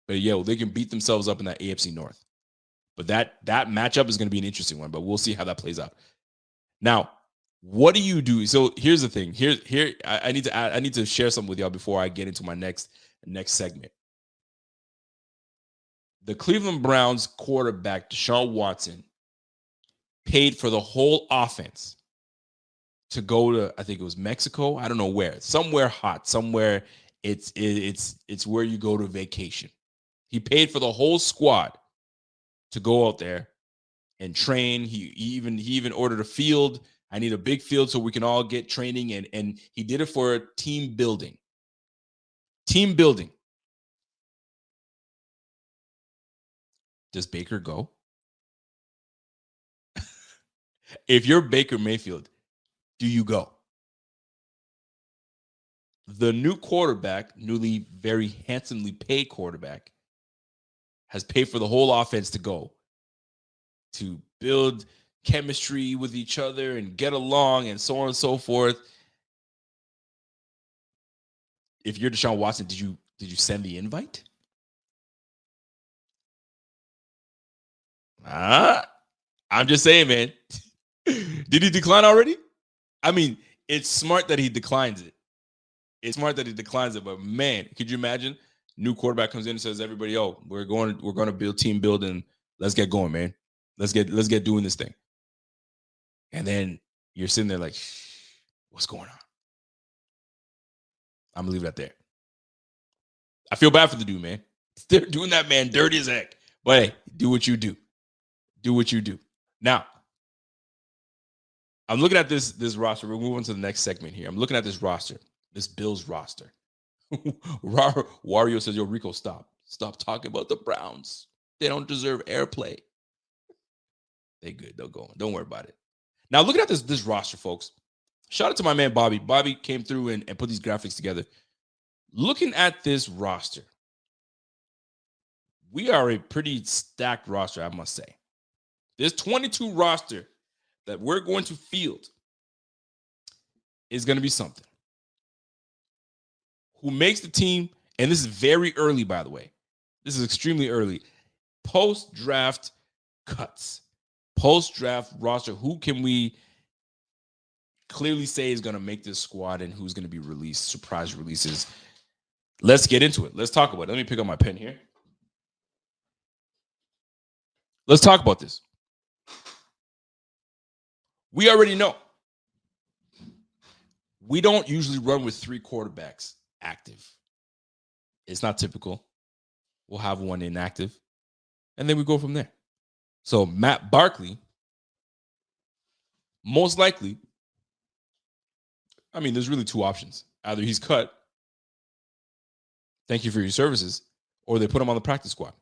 But yeah, they can beat themselves up in that AFC North. But that matchup is going to be an interesting one, but we'll see how that plays out. Now, what do you do? So here's the thing. Here I need to share something with y'all before I get into my next segment. The Cleveland Browns quarterback, Deshaun Watson, paid for the whole offense to go to, I think it was Mexico. I don't know where. Somewhere hot. Somewhere it's where you go to vacation. He paid for the whole squad to go out there and train. He even ordered a field. I need a big field so we can all get training. And he did it for team building. Team building. Does Baker go? If you're Baker Mayfield, do you go? The new quarterback, newly very handsomely paid quarterback, has paid for the whole offense to go, to build chemistry with each other and get along and so on and so forth. If you're Deshaun Watson, did you send the invite? I'm just saying, man. Did he decline already? I mean, it's smart that he declines it. It's smart that he declines it, but man, could you imagine? New quarterback comes in and says, "Everybody, yo, we're going to build team building. Let's get going, man. Let's get doing this thing." And then you're sitting there like, "What's going on?" I'm gonna leave that there. I feel bad for the dude, man. They're doing that man dirty as heck. But hey, do what you do. Do what you do. Now, I'm looking at this roster. We're moving to the next segment here. I'm looking at this roster, this Bills roster. Wario says, "Yo, Rico, stop talking about the Browns. They don't deserve airplay. They good. They'll go on. Don't worry about it." Now, looking at this roster, folks. Shout out to my man Bobby. Bobby came through and put these graphics together. Looking at this roster, we are a pretty stacked roster, I must say. This 22 roster that we're going to field is going to be something. Who makes the team, and this is very early, by the way. This is extremely early. Post-draft cuts. Post-draft roster. Who can we clearly say is going to make this squad and who's going to be released, surprise releases? Let's get into it. Let's talk about it. Let me pick up my pen here. Let's talk about this. We already know. We don't usually run with 3 quarterbacks active. It's not typical. We'll have one inactive, and then we go from there. So Matt Barkley, most likely, I mean, there's really 2 options. Either he's cut, thank you for your services, or they put him on the practice squad.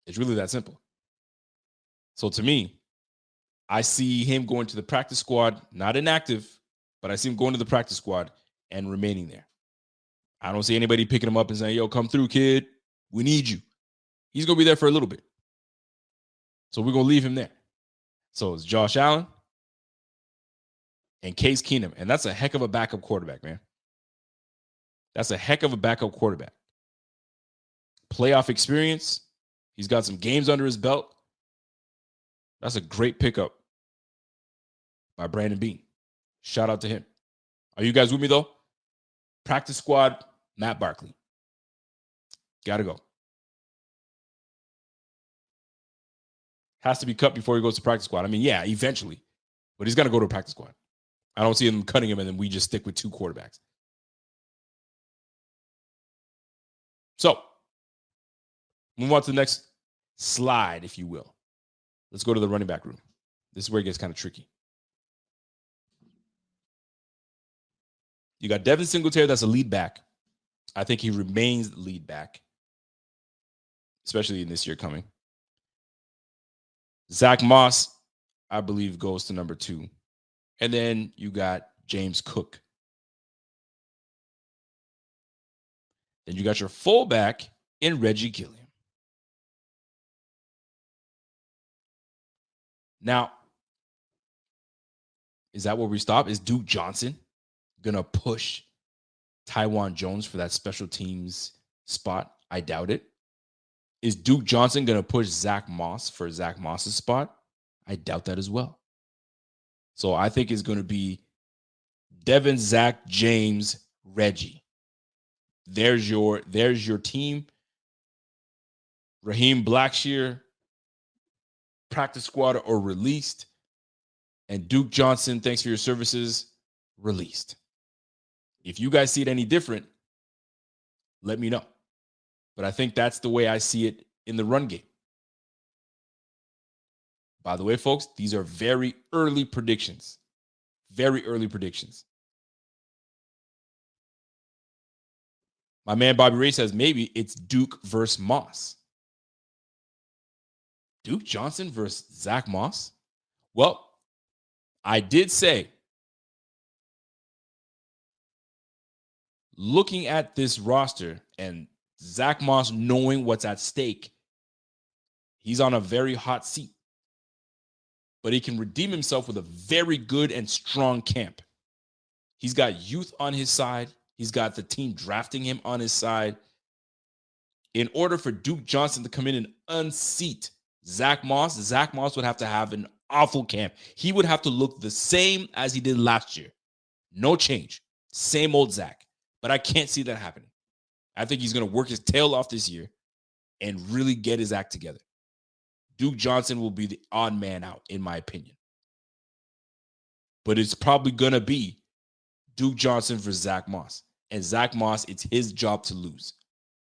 It's really that simple. So to me, I see him going to the practice squad, not inactive, but I see him going to the practice squad and remaining there. I don't see anybody picking him up and saying, "Yo, come through, kid. We need you." He's going to be there for a little bit. So we're going to leave him there. So it's Josh Allen and Case Keenum. And that's a heck of a backup quarterback, man. That's a heck of a backup quarterback. Playoff experience. He's got some games under his belt. That's a great pickup by Brandon Beane. Shout out to him. Are you guys with me, though? Practice squad, Matt Barkley. Got to go. Has to be cut before he goes to practice squad. I mean, yeah, eventually. But he's got to go to a practice squad. I don't see them cutting him and then we just stick with 2 quarterbacks. So, move on to the next slide, if you will. Let's go to the running back room. This is where it gets kind of tricky. You got Devin Singletary, that's a lead back. I think he remains the lead back, especially in this year coming. Zach Moss, I believe, goes to number 2. And then you got James Cook. Then you got your fullback in Reggie Gilliam. Now, is that where we stop? Is Duke Johnson going to push Tywan Jones for that special teams spot? I doubt it. Is Duke Johnson going to push Zach Moss for Zach Moss's spot? I doubt that as well. So I think it's going to be Devin, Zach, James, Reggie. There's your team. Raheem Blackshear, practice squad or released. And Duke Johnson, thanks for your services, released. If you guys see it any different, let me know. But I think that's the way I see it in the run game. By the way, folks, these are very early predictions. Very early predictions. My man Bobby Ray says maybe it's Duke versus Moss. Duke Johnson versus Zach Moss? Well, I did say, looking at this roster and Zach Moss knowing what's at stake, he's on a very hot seat. But he can redeem himself with a very good and strong camp. He's got youth on his side. He's got the team drafting him on his side. In order for Duke Johnson to come in and unseat Zach Moss would have to have an awful camp. He would have to look the same as he did last year. No change. Same old Zach. But I can't see that happening. I think he's going to work his tail off this year and really get his act together. Duke Johnson will be the odd man out, in my opinion. But it's probably going to be Duke Johnson for Zach Moss. And Zach Moss, it's his job to lose.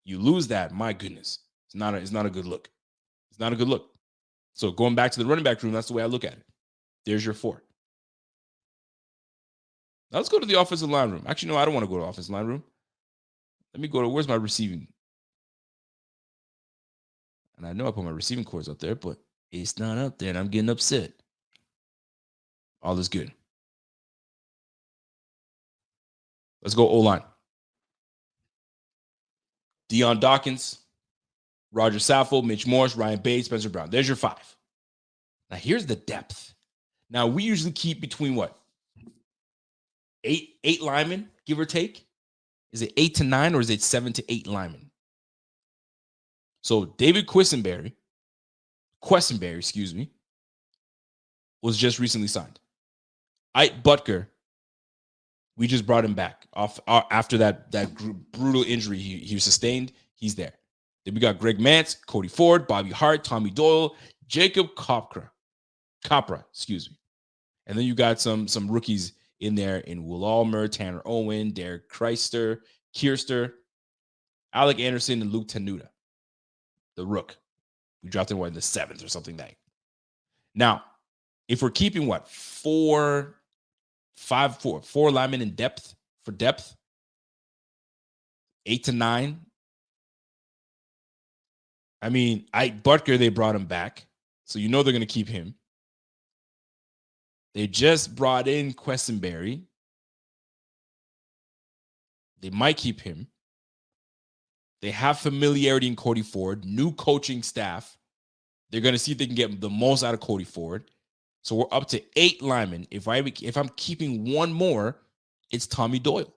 You lose that, my goodness. It's not a good look. It's not a good look. So going back to the running back room, that's the way I look at it. There's your 4. Now let's go to the offensive line room. Actually, no, I don't want to go to the offensive line room. Let me go to, where's my receiving? And I know I put my receiving cords up there, but it's not up there, and I'm getting upset. All is good. Let's go O-line. Deion Dawkins, Roger Saffold, Mitch Morse, Ryan Bates, Spencer Brown. There's your 5. Now here's the depth. Now we usually keep between what? 8 linemen, give or take? Is it 8 to 9 or is it 7 to 8 linemen? So David Quessenberry, was just recently signed. Ike Butker, we just brought him back off after that brutal injury he sustained. He's there. Then we got Greg Mance, Cody Ford, Bobby Hart, Tommy Doyle, Jacob Capra, And then you got some rookies in there in Will Almer, Tanner Owen, Derek Kierster, Alec Anderson, and Luke Tenuta, the rook. We dropped him in the 7th or something like that. Now, if we're keeping 4 linemen in depth, 8 to 9. I mean, Ike Butker, they brought him back. So you know they're going to keep him. They just brought in Quessenberry. They might keep him. They have familiarity in Cody Ford, new coaching staff. They're going to see if they can get the most out of Cody Ford. So we're up to 8 linemen. If I'm keeping one more, it's Tommy Doyle.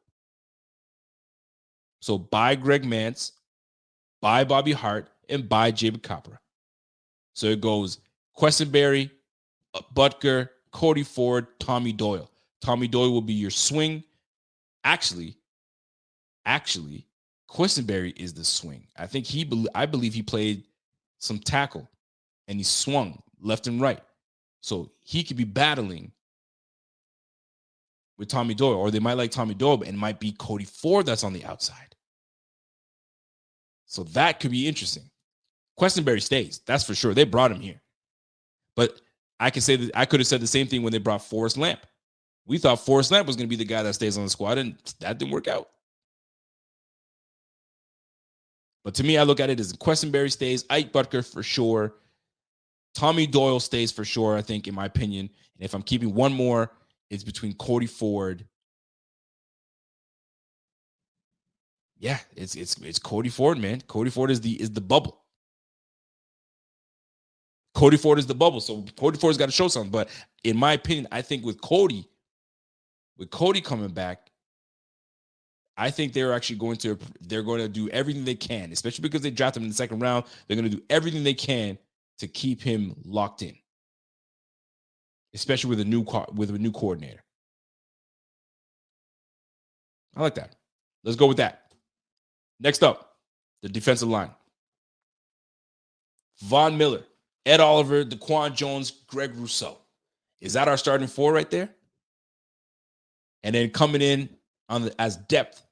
So buy Greg Mance, buy Bobby Hart, and buy Jacob Capra. So it goes Quessenberry, Butker, Cody Ford, Tommy Doyle. Tommy Doyle will be your swing. Actually, Quessenberry is the swing. I believe he played some tackle, and he swung left and right. So he could be battling with Tommy Doyle, or they might like Tommy Doyle, and it might be Cody Ford that's on the outside. So that could be interesting. Quessenberry stays, that's for sure. They brought him here. But I can say that I could have said the same thing when they brought Forrest Lamp. We thought Forrest Lamp was going to be the guy that stays on the squad, and that didn't work out. But to me, I look at it as Quessenberry stays, Ike Butker for sure, Tommy Doyle stays for sure, I think, in my opinion. And if I'm keeping one more, it's between Cody Ford. Yeah, it's Cody Ford, man. Cody Ford is the bubble. Cody Ford is the bubble. So Cody Ford's got to show something. But in my opinion, I think with Cody coming back, I think they're going to do everything they can, especially because they drafted him in the 2nd round. They're going to do everything they can to keep him locked in, especially with a new coordinator. I like that. Let's go with that. Next up, the defensive line. Von Miller, Ed Oliver, Daquan Jones, Greg Rousseau. Is that our starting 4 right there? And then coming in as depth,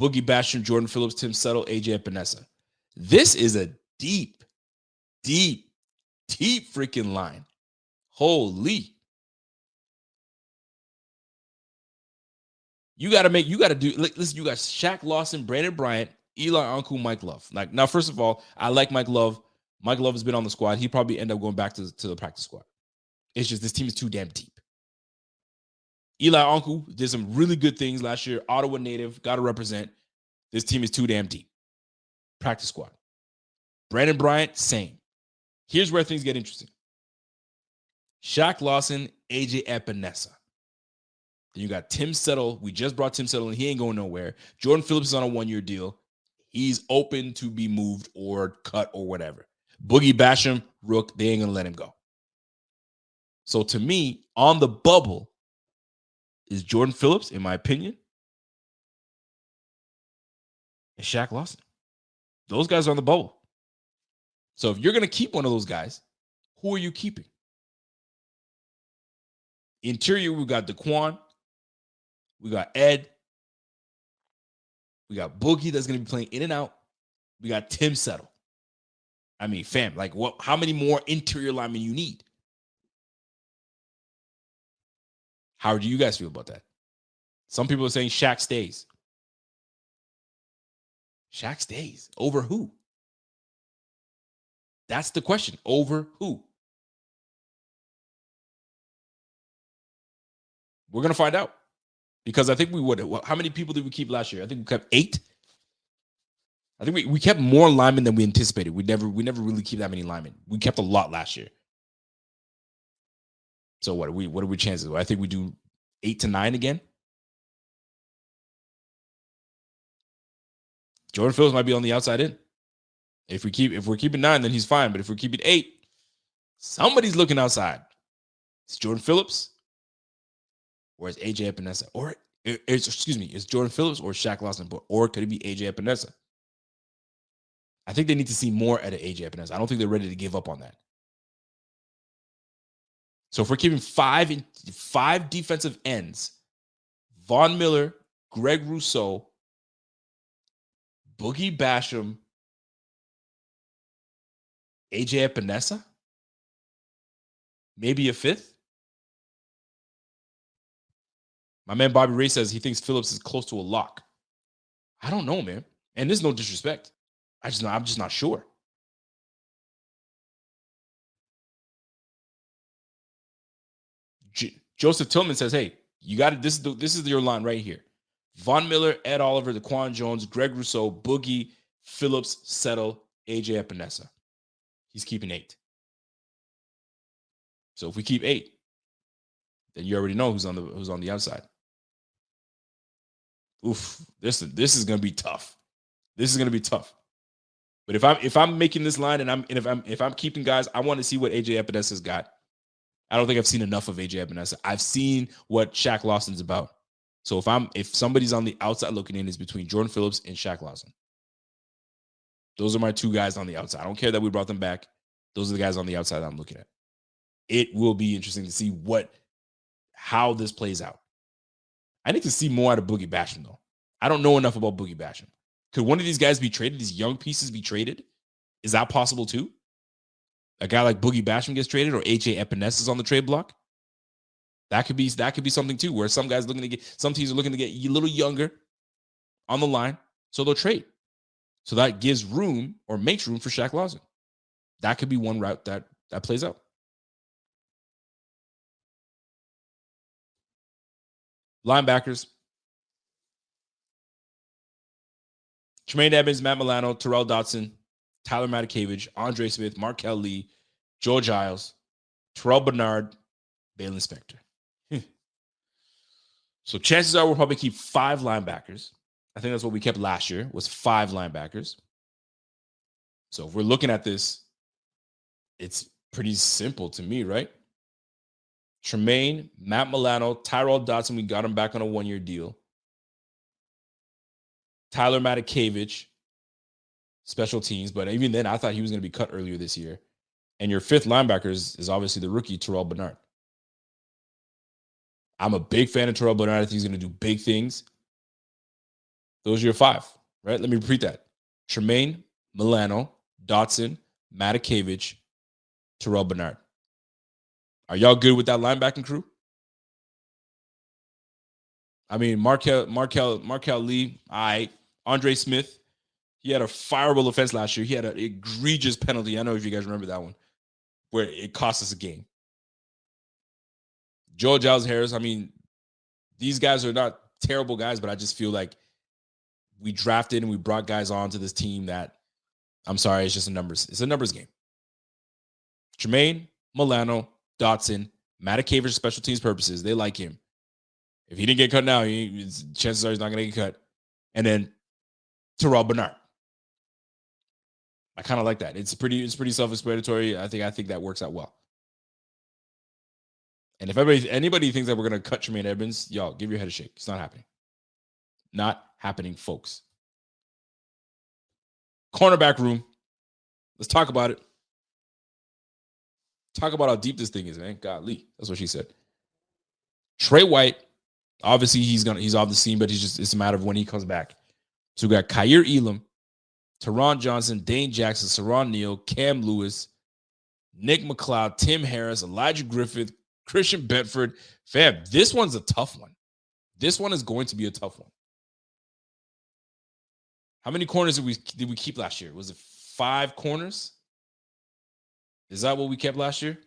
Boogie Basham, Jordan Phillips, Tim Settle, AJ Epinesa. This is a deep freaking line. Holy. You got to do, listen, you got Shaq Lawson, Brandon Bryant, Eli Ankou, Mike Love. Now, first of all, I like Mike Love. Mike Love has been on the squad. He probably end up going back to the practice squad. It's just this team is too damn deep. Eli Ankou did some really good things last year. Ottawa native, got to represent. This team is too damn deep. Practice squad. Brandon Bryant, same. Here's where things get interesting. Shaq Lawson, AJ Epinesa. Then you got Tim Settle. We just brought Tim Settle, and he ain't going nowhere. Jordan Phillips is on a 1-year deal. He's open to be moved or cut or whatever. Boogie Basham, Rook, they ain't going to let him go. So to me, on the bubble is Jordan Phillips, in my opinion, and Shaq Lawson. Those guys are on the bubble. So if you're going to keep one of those guys, who are you keeping? Interior, we got Daquan. We got Ed. We got Boogie that's going to be playing in and out. We got Tim Settle. I mean, fam, like what? How many more interior linemen you need? How do you guys feel about that? Some people are saying Shaq stays. Shaq stays. Over who? That's the question. Over who? We're going to find out. Because I think we would. How many people did we keep last year? I think we kept 8. I think we kept more linemen than we anticipated. We never really keep that many linemen. We kept a lot last year. So what are we chances? I think we do 8 to 9 again. Jordan Phillips might be on the outside in. If we're keeping 9, then he's fine. But if we're keeping 8, somebody's looking outside. It's Jordan Phillips, or it's AJ Epinesa, or it's Jordan Phillips or Shaq Lawson, or could it be AJ Epinesa? I think they need to see more out of AJ Epinesa. I don't think they're ready to give up on that. So if we're keeping 5 defensive ends, Von Miller, Greg Rousseau, Boogie Basham, AJ Epinesa, maybe a 5th. My man Bobby Ray says he thinks Phillips is close to a lock. I don't know, man. And there's no disrespect. I'm just not sure. Joseph Tillman says, hey, you got it. This is your line right here. Von Miller, Ed Oliver, Daquan Jones, Greg Rousseau, Boogie, Phillips, Settle, AJ Epinesa. He's keeping 8. So if we keep 8, then you already know who's on the outside. Oof, this is gonna be tough. This is gonna be tough. But if I'm making this line and if I'm keeping guys, I want to see what AJ Epinesa's got. I don't think I've seen enough of AJ Epinesa. I've seen what Shaq Lawson's about. So if somebody's on the outside looking in, it's between Jordan Phillips and Shaq Lawson. Those are my 2 guys on the outside. I don't care that we brought them back. Those are the guys on the outside that I'm looking at. It will be interesting to see how this plays out. I need to see more out of Boogie Basham, though. I don't know enough about Boogie Basham. Could one of these guys be traded? These young pieces be traded? Is that possible too? A guy like Boogie Basham gets traded, or AJ Epinesa is on the trade block? That could be something too, where some teams are looking to get a little younger on the line, so they'll trade. So that gives room or makes room for Shaq Lawson. That could be one route that plays out. Linebackers. Tremaine Edmonds, Matt Milano, Terrell Dotson, Tyler Matakevich, Andre Smith, Markel Lee, Joe Giles, Terrell Bernard, Balin Spector. So chances are we'll probably keep 5 linebackers. I think that's what we kept last year, was 5 linebackers. So if we're looking at this, it's pretty simple to me, right? Tremaine, Matt Milano, Tyrell Dotson, we got him back on a 1-year deal. Tyler Matakevich, special teams, but even then, I thought he was going to be cut earlier this year. And your 5th linebacker is obviously the rookie, Terrell Bernard. I'm a big fan of Terrell Bernard. I think he's going to do big things. Those are your 5, right? Let me repeat that. Tremaine, Milano, Dotson, Matakevich, Terrell Bernard. Are y'all good with that linebacking crew? I mean, Markel Lee, Andre Smith, he had a fireable offense last year. He had an egregious penalty. I know if you guys remember that one, where it cost us a game. Joe Giles Harris, I mean, these guys are not terrible guys, but I just feel like we drafted and we brought guys onto this team that, I'm sorry, it's just it's a numbers game. Tremaine, Milano, Dotson, Matakevich, special teams purposes, they like him. If he didn't get cut now, chances are he's not going to get cut. And then Terrell Bernard. I kind of like that. It's pretty self-explanatory. I think that works out well. And if anybody thinks that we're going to cut Tremaine Edmonds, y'all, give your head a shake. It's not happening. Not happening, folks. Cornerback room. Let's talk about it. Talk about how deep this thing is, man. Golly. That's what she said. Trey White, obviously he's off the scene, but it's a matter of when he comes back. So we got Kaiir Elam, Teron Johnson, Dane Jackson, Saron Neal, Cam Lewis, Nick McLeod, Tim Harris, Elijah Griffith, Christian Bedford. Fam, this one's a tough one. This one is going to be a tough one. How many corners did we keep last year? Was it 5 corners? Is that what we kept last year?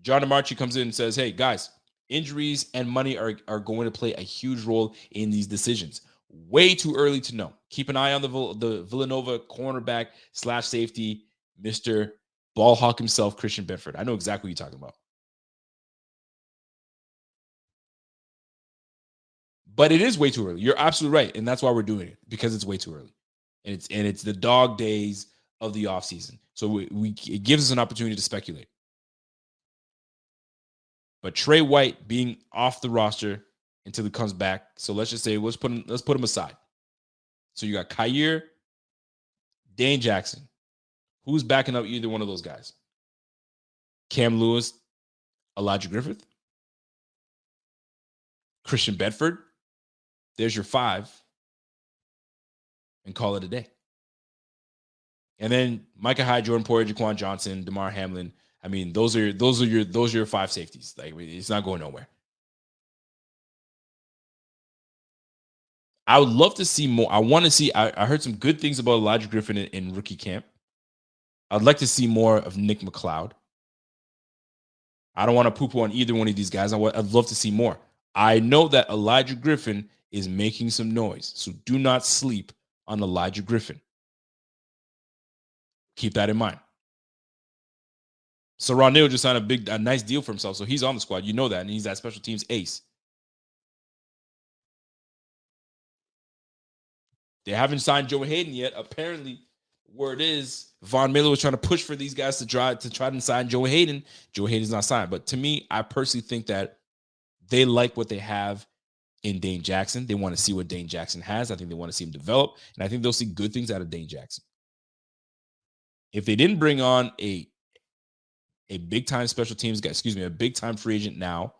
John DeMarchi comes in and says, hey, guys, injuries and money are going to play a huge role in these decisions. Way too early to know. Keep an eye on the Villanova cornerback / safety, Mr. Ball Hawk himself, Christian Bedford. I know exactly what you're talking about. But it is way too early. You're absolutely right. And that's why we're doing it, because it's way too early. And it's the dog days of the offseason. So it gives us an opportunity to speculate. But Trey White being off the roster until he comes back. So let's just say let's put him aside. So you got Kaiir, Dane Jackson. Who's backing up either one of those guys? Cam Lewis, Elijah Griffith, Christian Bedford. There's your 5. And call it a day. And then Micah Hyde, Jordan Poyer, Jaquan Johnson, DeMar Hamlin. I mean, those are your 5 safeties. Like, it's not going nowhere. I would love to see more. I want to see. I heard some good things about Elijah Griffin in rookie camp. I'd like to see more of Nick McLeod. I don't want to poo-poo on either one of these guys. I'd love to see more. I know that Elijah Griffin is making some noise, so do not sleep on Elijah Griffin. Keep that in mind. So Ron Neal just signed a nice deal for himself, so he's on the squad. You know that, and he's that special teams ace. They haven't signed Joe Hayden yet. Apparently, word is Von Miller was trying to push for these guys to try to sign Joe Hayden. Joe Hayden's not signed. But to me, I personally think that they like what they have in Dane Jackson. They want to see what Dane Jackson has. I think they want to see him develop. And I think they'll see good things out of Dane Jackson. If they didn't bring on a big-time special teams guy, a big-time free agent now,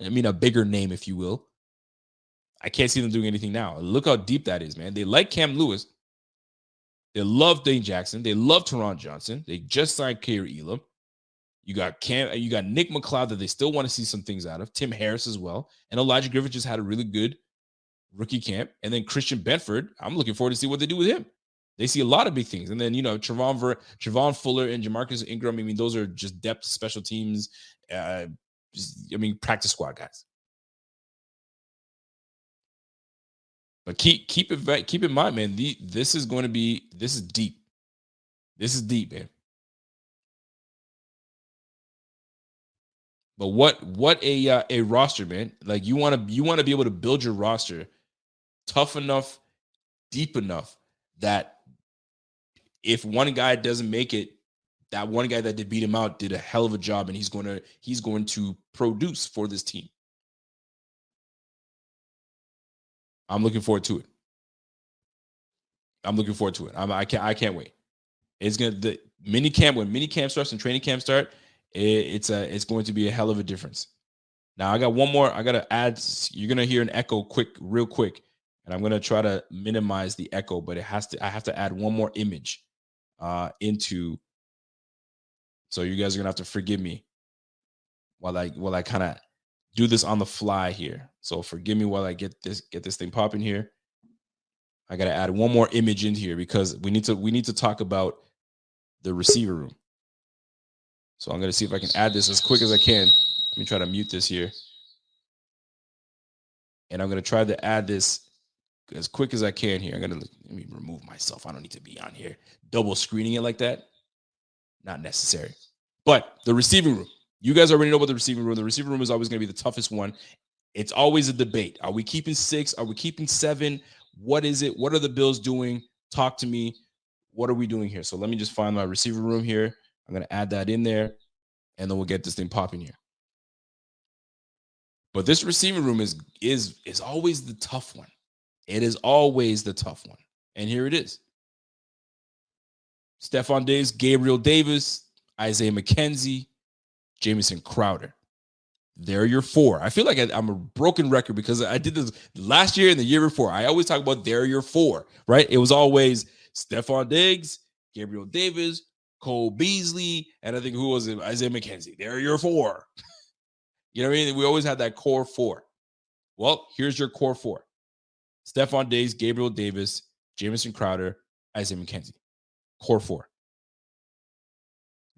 I mean a bigger name, if you will, I can't see them doing anything now. Look how deep that is, man. They like Cam Lewis. They love Dane Jackson. They love Teron Johnson. They just signed Kaiir Elam. You got Nick McLeod that they still want to see some things out of. Tim Harris as well. And Elijah Griffith just had a really good rookie camp. And then Christian Bedford, I'm looking forward to see what they do with him. They see a lot of big things. And then, Trevon Fuller and Jamarcus Ingram, I mean, those are just depth special teams, practice squad guys. But keep in mind, man, this is deep. This is deep, man. But what a roster, man. Like you want to be able to build your roster tough enough, deep enough that if one guy doesn't make it, that one guy that did beat him out did a hell of a job, and he's going to produce for this team. I'm looking forward to it. I can't wait. It's the mini camp when mini camp starts and training camp start. It's going to be a hell of a difference. Now I got one more. I got to add. You're gonna hear an echo real quick, and I'm gonna try to minimize the echo, but I have to add one more image into. So you guys are gonna have to forgive me while I kind of do this on the fly here. So forgive me while I get this thing popping here. I got to add one more image in here because we need to talk about the receiver room. So I'm going to see if I can add this as quick as I can. Let me try to mute this here. And I'm going to try to add this as quick as I can here. Let me remove myself. I don't need to be on here double screening it like that. Not necessary. But the receiving room. You guys already know about the receiving room. The receiving room is always going to be the toughest one. It's always a debate. Are we keeping 6? Are we keeping 7? What is it? What are the Bills doing? Talk to me. What are we doing here? So let me just find my receiver room here. I'm going to add that in there. and then we'll get this thing popping here. But this receiving room is always the tough one. It is always the tough one. And here it is. Stephon Diggs, Gabriel Davis, Isaiah McKenzie, Jamison Crowder. They're your 4. I feel like I'm a broken record because I did this last year and the year before. I always talk about they're your 4, right? It was always Stephon Diggs, Gabriel Davis, Cole Beasley, and I think who was it? Isaiah McKenzie. They're your 4. You know what I mean? We always had that core 4. Well, here's your core 4. Stephon Diggs, Gabriel Davis, Jamison Crowder, Isaiah McKenzie. Core 4.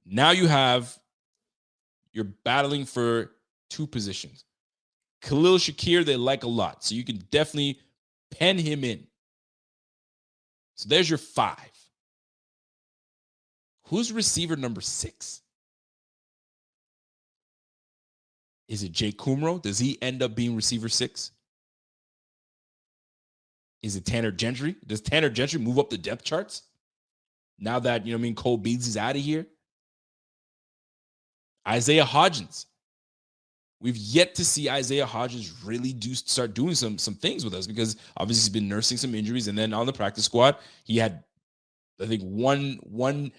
Now you're battling for 2 positions. Khalil Shakir, they like a lot. So you can definitely pen him in. So there's your 5. Who's receiver number 6? Is it Jake Kumro? Does he end up being receiver 6? Is it Tanner Gentry? Does Tanner Gentry move up the depth charts? Now that, Cole Beasley's out of here. Isaiah Hodgins. We've yet to see Isaiah Hodgins really start doing some things with us because obviously he's been nursing some injuries. And then on the practice squad, he had, I think, one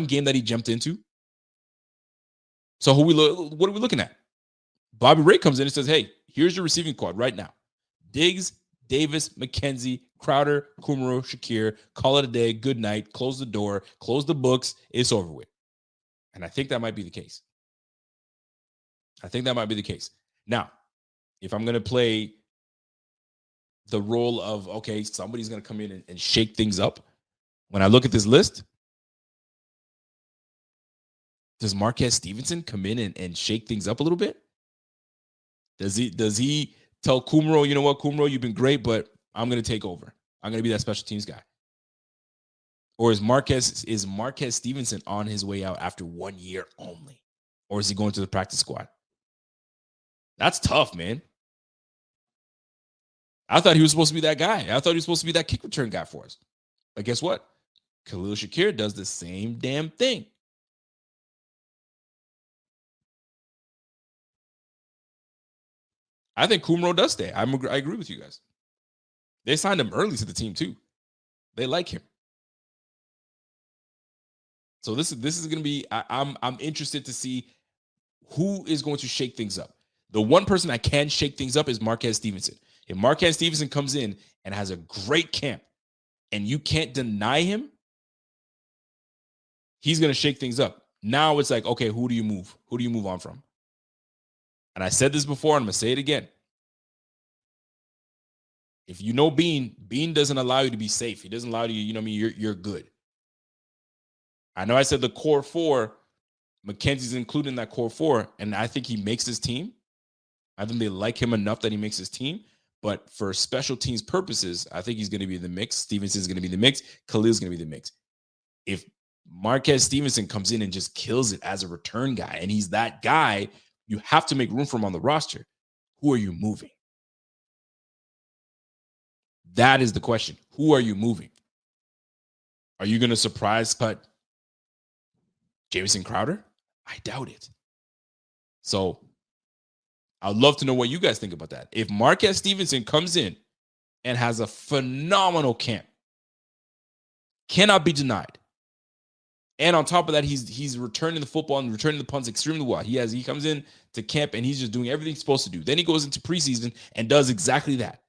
game that he jumped into. So what are we looking at? Bobby Ray comes in and says, hey, here's your receiving quad right now. Diggs, Davis, McKenzie, Crowder, Kumaro, Shakir, call it a day, good night, close the door, close the books, it's over with. And I think that might be the case. Now, if I'm going to play the role of, okay, somebody's going to come in and shake things up, when I look at this list, does Marquez Stevenson come in and shake things up a little bit? Does he tell Kumaro, you know what, Kumaro, you've been great, but I'm going to take over. I'm going to be that special teams guy. Or is Marquez Stevenson on his way out after 1 year only? Or is he going to the practice squad? That's tough, man. I thought he was supposed to be that guy. I thought he was supposed to be that kick return guy for us. But guess what? Khalil Shakir does the same damn thing. I think Kumaro does stay. I agree with you guys. They signed him early to the team too. They like him. So this is going to be. I'm interested to see who is going to shake things up. The one person that can shake things up is Marquez Stevenson. If Marquez Stevenson comes in and has a great camp, and you can't deny him, he's going to shake things up. Now it's like, okay, who do you move? Who do you move on from? And I said this before, and I'm going to say it again. If you know Bean doesn't allow you to be safe. He doesn't allow you, you're good. I know I said the core 4, McKenzie's included in that core 4, and I think he makes his team. I think they like him enough that he makes his team. But for special teams purposes, I think he's going to be in the mix. Stevenson's going to be in the mix. Khalil's going to be in the mix. If Marquez Stevenson comes in and just kills it as a return guy, and he's that guy, you have to make room for him on the roster. Who are you moving? That is the question. Who are you moving? Are you going to surprise cut Jamison Crowder? I doubt it. So I'd love to know what you guys think about that. If Marquez Stevenson comes in and has a phenomenal camp, cannot be denied. And on top of that, he's returning the football and returning the punts extremely well. He comes in to camp and he's just doing everything he's supposed to do. Then he goes into preseason and does exactly that.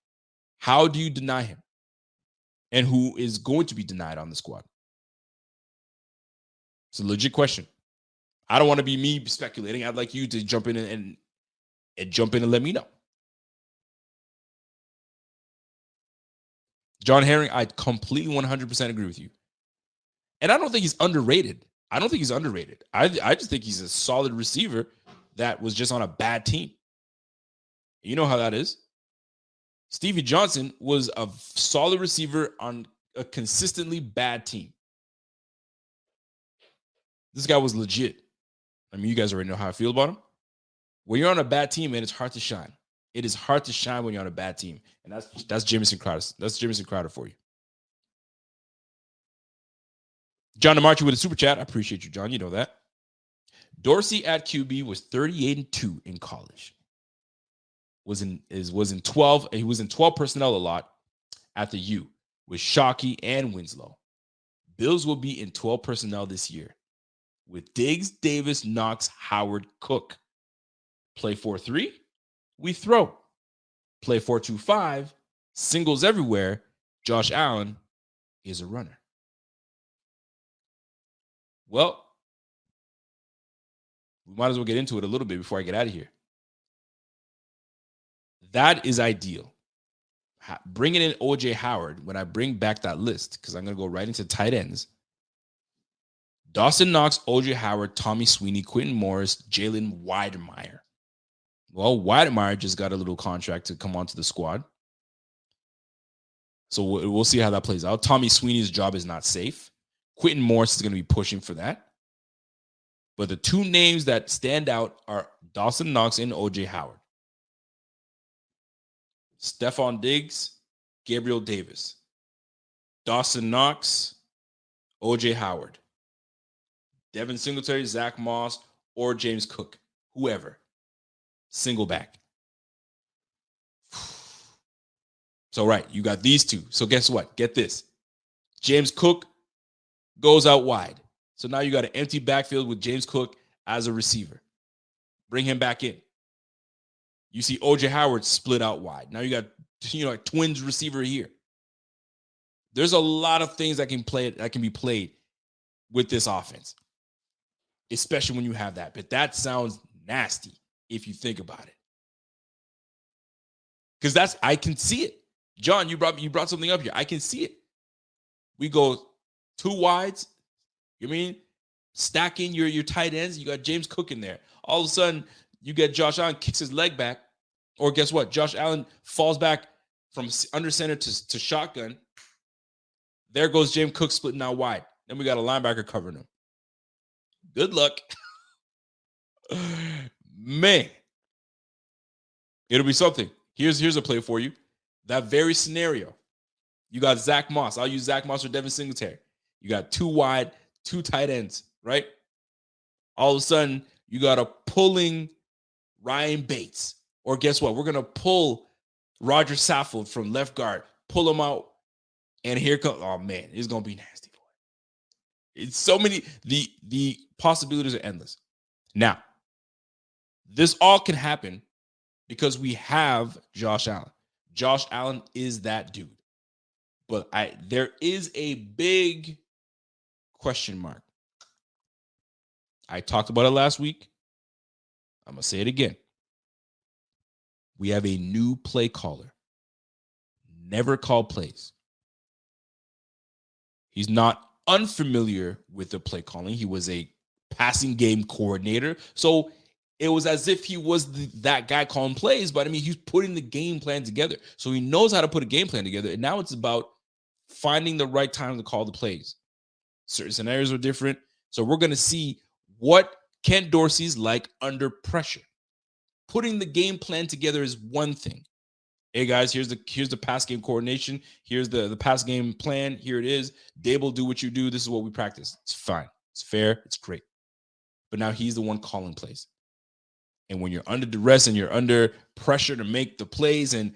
How do you deny him? And who is going to be denied on the squad? It's a legit question. I don't want to be me speculating. I'd like you to jump in and let me know. John Herring, I completely 100% agree with you. And I don't think he's underrated. I just think he's a solid receiver that was just on a bad team. You know how that is. Stevie Johnson was a solid receiver on a consistently bad team. This guy was legit. I mean, you guys already know how I feel about him. When you're on a bad team, man, it's hard to shine. It is hard to shine when you're on a bad team. And that's Jamison Crowder. That's Jamison Crowder for you. John DeMarchi with a super chat. I appreciate you, John. You know that. Dorsey at QB was 38-2 in college. Was in 12. He was in 12 personnel a lot at the U with Shockey and Winslow. Bills will be in 12 personnel this year with Diggs, Davis, Knox, Howard, Cook. Play 4-3, we throw. Play 4-2-5, singles everywhere. Josh Allen is a runner. Well, we might as well get into it a little bit before I get out of here. That is ideal. Bringing in O.J. Howard, when I bring back that list, because I'm going to go right into tight ends. Dawson Knox, O.J. Howard, Tommy Sweeney, Quentin Morris, Jalen Weidemeyer. Well, Weidemeyer just got a little contract to come onto the squad. So we'll see how that plays out. Tommy Sweeney's job is not safe. Quentin Morris is going to be pushing for that. But the two names that stand out are Dawson Knox and O.J. Howard. Stephon Diggs, Gabriel Davis. Dawson Knox, O.J. Howard. Devin Singletary, Zach Moss, or James Cook. Whoever. Single back. So, right, you got these two. So guess what? Get this. James Cook goes out wide. So now you got an empty backfield with James Cook as a receiver. Bring him back in. You see O.J. Howard split out wide. Now you got, a twins receiver here. There's a lot of things that can be played with this offense, especially when you have that. But that sounds nasty if you think about it. Because I can see it. John, you brought something up here. I can see it. We go two wides. You mean stacking your tight ends? You got James Cook in there. All of a sudden, you get Josh Allen kicks his leg back, or guess what? Josh Allen falls back from under center to shotgun. There goes James Cook splitting out wide. Then we got a linebacker covering him. Good luck, man. It'll be something. Here's a play for you. That very scenario. You got Zach Moss. I'll use Zach Moss or Devin Singletary. You got two wide, two tight ends, right? All of a sudden, you got a pulling Ryan Bates. Or guess what? We're going to pull Roger Saffold from left guard, pull him out, and here comes, oh man, it's going to be nasty. It's so many, the possibilities are endless. Now, this all can happen because we have Josh Allen. Josh Allen is that dude. But there is a big question mark. I talked about it last week. I'm going to say it again. We have a new play caller. Never called plays. He's not unfamiliar with the play calling. He was a passing game coordinator. So it was as if he was that guy calling plays, but he's putting the game plan together. So he knows how to put a game plan together. And now it's about finding the right time to call the plays. Certain scenarios are different. So we're going to see what Ken Dorsey's like under pressure. Putting the game plan together is one thing. Hey guys, here's the pass game coordination. Here's the pass game plan. Here it is. Dable, do what you do. This is what we practice. It's fine. It's fair. It's great. But now he's the one calling plays. And when you're under duress and you're under pressure to make the plays and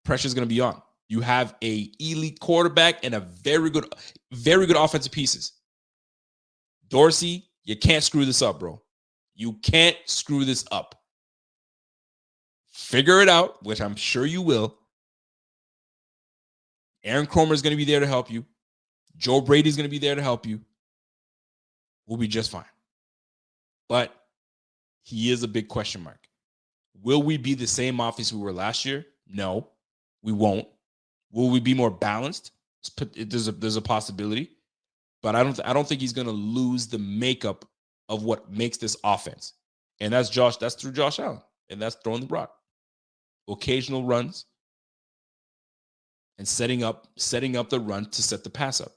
pressure is going to be on. You have a elite quarterback and a very good offensive pieces. Dorsey, you can't screw this up, bro. You can't screw this up. Figure it out, which I'm sure you will. Aaron Kromer is going to be there to help you. Joe Brady is going to be there to help you. We'll be just fine. But he is a big question mark. Will we be the same offense we were last year? No, we won't. Will we be more balanced? There's a possibility, but I don't think he's going to lose the makeup of what makes this offense, and that's through Josh Allen, and that's throwing the rock, occasional runs, and setting up the run to set the pass up.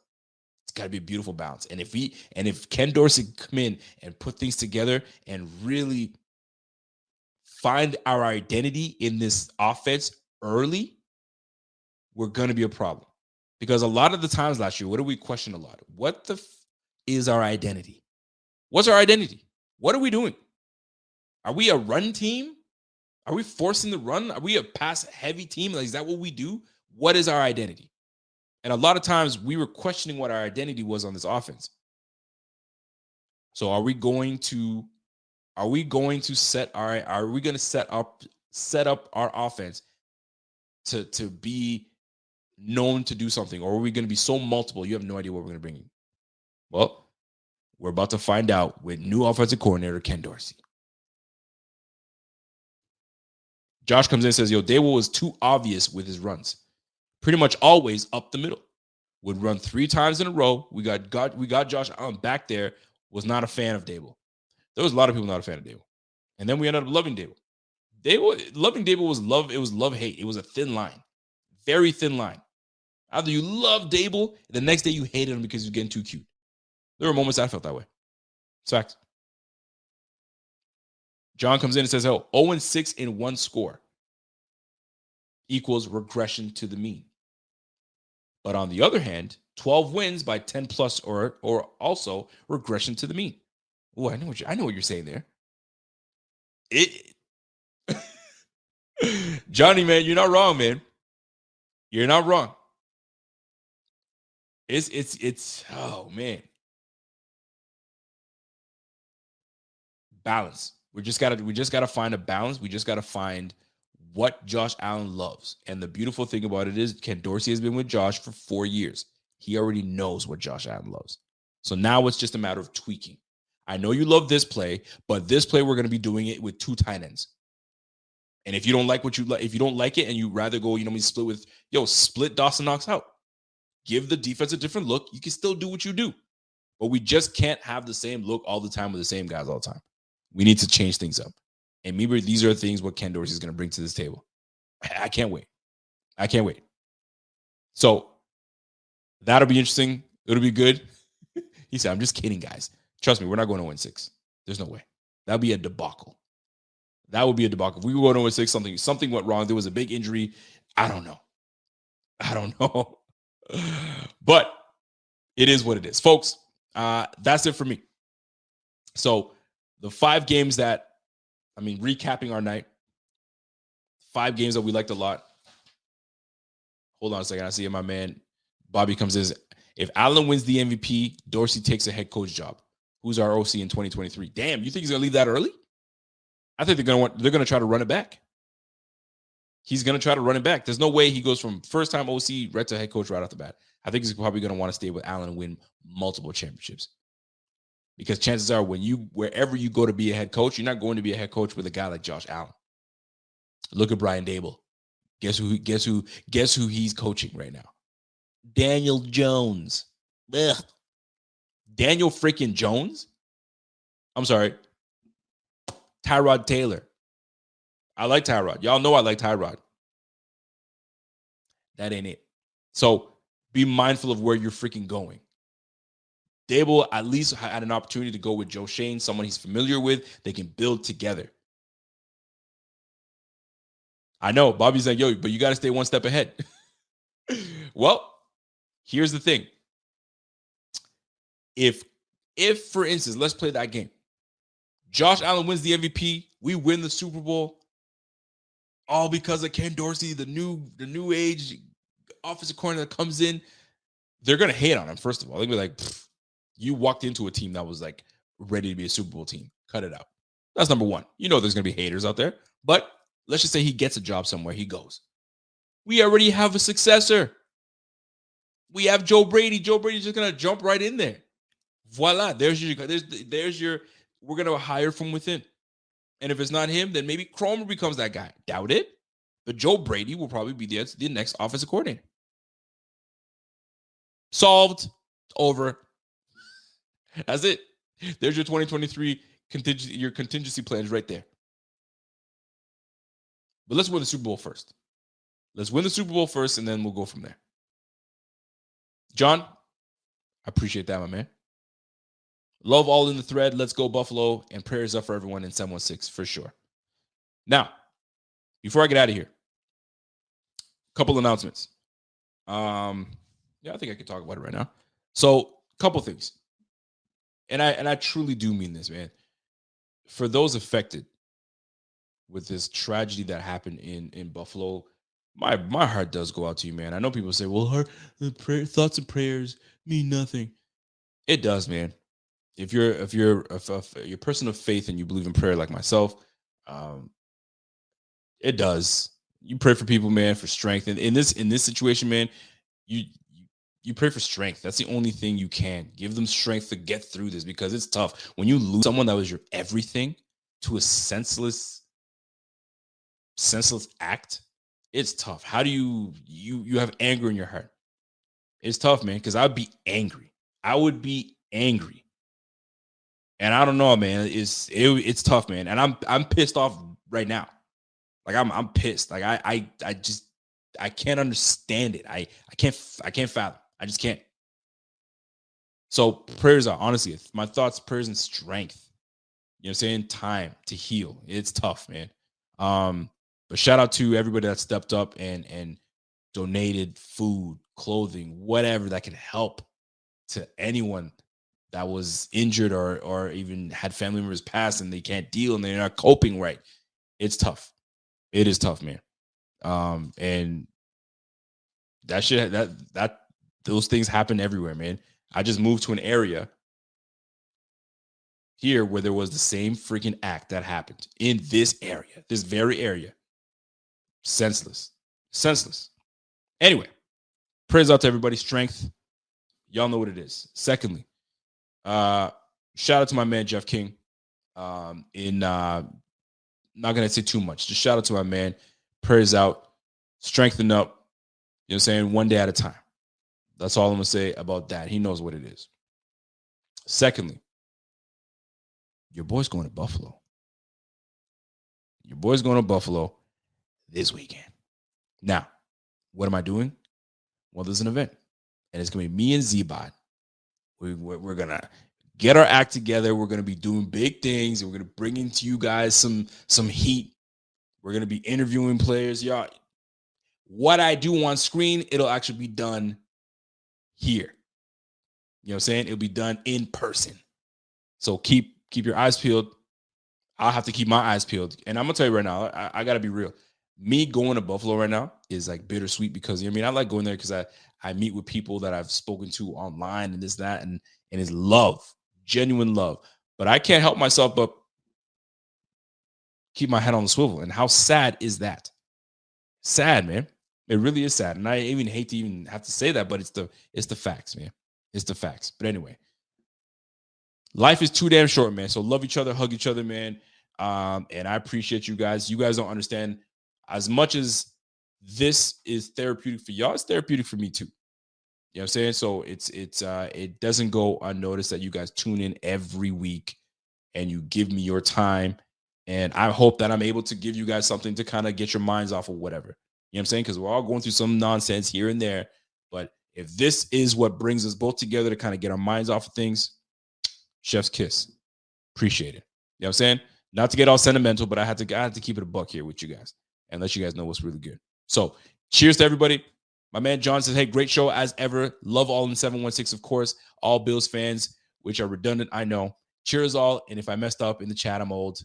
It's got to be a beautiful balance. And if Ken Dorsey come in and put things together and really find our identity in this offense early, we're going to be a problem. Because a lot of the times last year, what did we question a lot? What is our identity? What's our identity? What are we doing? Are we a run team? Are we forcing the run? Are we a pass-heavy team? Like, is that what we do? What is our identity? And a lot of times we were questioning what our identity was on this offense. So are we going to set up our offense to be known to do something, or are we going to be so multiple you have no idea what we're going to bring in? Well, we're about to find out with new offensive coordinator Ken Dorsey. Josh comes in and says, yo, Daboll was too obvious with his runs. Pretty much always up the middle. Would run 3 times in a row. We got Josh Allen back there. Was not a fan of Daboll. There was a lot of people not a fan of Daboll. And then we ended up loving Daboll. Loving Daboll was love. It was love-hate. It was a thin line. Very thin line. Either you love Daboll, the next day you hated him because he was getting too cute. There were moments I felt that way. It's fact. John comes in and says, oh, 0-6 in one score equals regression to the mean. But on the other hand, 12 wins by 10 plus or also regression to the mean. Oh, I know what you're saying there. Johnny, man, you're not wrong, man. You're not wrong. It's oh man. Balance. We just gotta find a balance. We just gotta find what Josh Allen loves. And the beautiful thing about it is Ken Dorsey has been with Josh for 4 years. He already knows what Josh Allen loves. So now it's just a matter of tweaking. I know you love this play, but this play we're going to be doing it with 2 tight ends. And if you don't like if you don't like it and you rather go, split Dawson Knox out. Give the defense a different look. You can still do what you do. But we just can't have the same look all the time with the same guys all the time. We need to change things up. And maybe these are things what Ken Dorsey is going to bring to this table. I can't wait. So that'll be interesting. It'll be good. He said, I'm just kidding, guys. Trust me, we're not going to 0-6. There's no way. That'll be a debacle. That would be a debacle. If we were going to 0-6, something went wrong. There was a big injury. I don't know. But it is what it is. Folks, that's it for me. So the 5 games recapping our night, 5 games that we liked a lot. Hold on a second. I see my man Bobby comes in. If Allen wins the MVP, Dorsey takes a head coach job. Who's our OC in 2023? Damn, you think he's going to leave that early? I think they're going to try to run it back. He's going to try to run it back. There's no way he goes from first-time OC right to head coach right off the bat. I think he's probably going to want to stay with Allen and win multiple championships. Because chances are wherever you go to be a head coach, you're not going to be a head coach with a guy like Josh Allen. Look at Brian Daboll. Guess who he's coaching right now? Daniel Jones. Ugh. Daniel freaking Jones? I'm sorry. Tyrod Taylor. I like Tyrod. Y'all know I like Tyrod. That ain't it. So be mindful of where you're freaking going. Daboll at least had an opportunity to go with Joe Shane, someone he's familiar with. They can build together. I know. Bobby's like, yo, but you got to stay one step ahead. Well, here's the thing. If, for instance, let's play that game. Josh Allen wins the MVP. We win the Super Bowl. All because of Ken Dorsey, the new age offensive coordinator that comes in. They're going to hate on him, first of all. They're going to be like, you walked into a team that was like ready to be a Super Bowl team. Cut it out. That's number one. You know there's going to be haters out there. But let's just say he gets a job somewhere. He goes. We already have a successor. We have Joe Brady. Joe Brady's just going to jump right in there. Voila. There's your, we're going to hire from within. And if it's not him, then maybe Cromer becomes that guy. Doubt it. But Joe Brady will probably be the next offensive coordinator. Solved. Over. That's it. There's your 2023 contingency plans right there. But let's win the Super Bowl first. And then we'll go from there. John, I appreciate that, my man. Love all in the thread. Let's go Buffalo, and prayers up for everyone in 716 for sure. Now, before I get out of here, a couple announcements. I think I can talk about it right now. So, couple things. and I truly do mean this, man. For those affected with this tragedy that happened in Buffalo, my heart does go out to you, man. I know people say, well, thoughts and prayers mean nothing. It does, man. If you're a person of faith and you believe in prayer like myself, it does. You pray for people, man, for strength. And in this situation, man, you pray for strength. That's the only thing you can. Give them strength to get through this, because it's tough. When you lose someone that was your everything to a senseless act, it's tough. How do you have anger in your heart? It's tough, man, because I'd be angry. I would be angry. And I don't know, man. It's tough, man. And I'm pissed off right now. Like I'm pissed. Like I can't understand it. I can't fathom. I just can't. So prayers are honestly my thoughts, prayers, and strength. You know what I'm saying? Time to heal. It's tough, man. But shout out to everybody that stepped up and donated food, clothing, whatever that can help to anyone that was injured or even had family members pass and they can't deal and they're not coping right. It's tough. It is tough, man. And that shit, that those things happen everywhere, man. I just moved to an area here where there was the same freaking act that happened in this area, this very area. Senseless. Anyway, prayers out to everybody. Strength. Y'all know what it is. Secondly, shout out to my man Jeff King. Not gonna say too much. Just shout out to my man. Prayers out. Strengthen up. You know what I'm saying? One day at a time. That's all I'm gonna say about that. He knows what it is. Secondly, your boy's going to Buffalo. Your boy's going to Buffalo this weekend. Now, what am I doing? Well, there's an event, and it's gonna be me and Z-Bot. We're gonna get our act together. We're gonna be doing big things. We're gonna bring into you guys some heat. We're gonna be interviewing players. Y'all, what I do on screen, it'll actually be done here. You know what I'm saying? It'll be done in person. So keep your eyes peeled. I'll have to keep my eyes peeled. And I'm gonna tell you right now, I gotta be real. Me going to Buffalo right now is like bittersweet, because I mean I like going there because I meet with people that I've spoken to online and this, that, and it's love, genuine love. But I can't help myself but keep my head on the swivel. And how sad is that? Sad, man. It really is sad. And I even hate to even have to say that, but it's the facts, man. It's the facts. But anyway, life is too damn short, man. So love each other, hug each other, man. And I appreciate you guys. You guys don't understand, as much as this is therapeutic for y'all, it's therapeutic for me too. You know what I'm saying? So it doesn't go unnoticed that you guys tune in every week and you give me your time. And I hope that I'm able to give you guys something to kind of get your minds off of whatever. You know what I'm saying? Because we're all going through some nonsense here and there. But if this is what brings us both together to kind of get our minds off of things, chef's kiss. Appreciate it. You know what I'm saying? Not to get all sentimental, but I had to keep it a buck here with you guys and let you guys know what's really good. So cheers to everybody. My man John says, hey, great show as ever. Love all in 716, of course. All Bills fans, which are redundant, I know. Cheers all. And if I messed up in the chat, I'm old.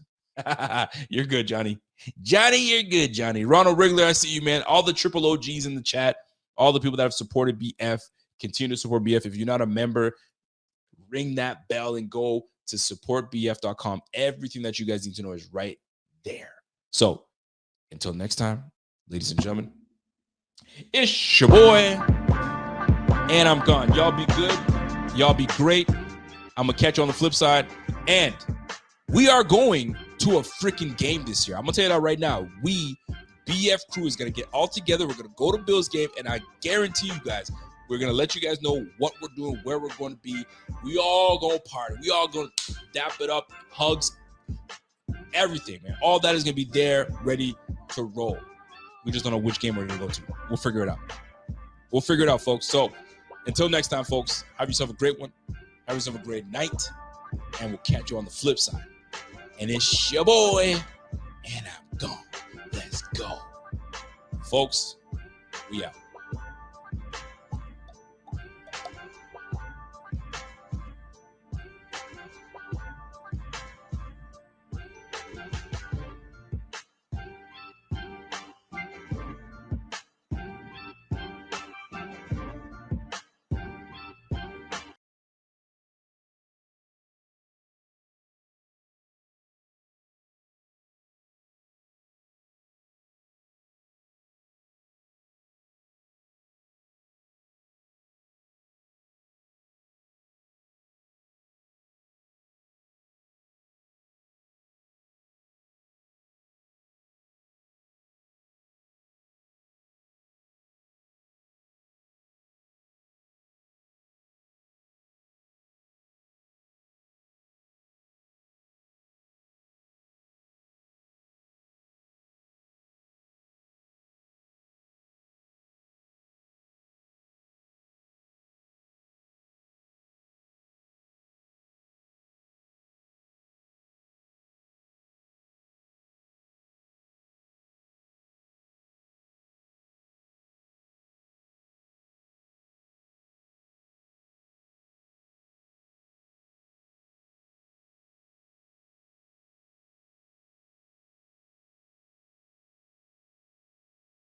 You're good, Johnny. Johnny, you're good, Johnny. Ronald Wriggler, I see you, man. All the triple OGs in the chat. All the people that have supported BF. Continue to support BF. If you're not a member, ring that bell and go to supportbf.com. Everything that you guys need to know is right there. So until next time, ladies and gentlemen, it's your boy, and I'm gone. Y'all be good. Y'all be great. I'm going to catch you on the flip side. And we are going to a freaking game this year. I'm going to tell you that right now. BF crew is going to get all together. We're going to go to Bills game, and I guarantee you guys, we're going to let you guys know what we're doing, where we're going to be. We all going to party. We all going to dap it up, hugs, everything, man. All that is going to be there, ready to roll. We just don't know which game we're going to go to. We'll figure it out. We'll figure it out, folks. So until next time, folks, have yourself a great one. Have yourself a great night. And we'll catch you on the flip side. And it's your boy, and I'm gone. Let's go. Folks, we out.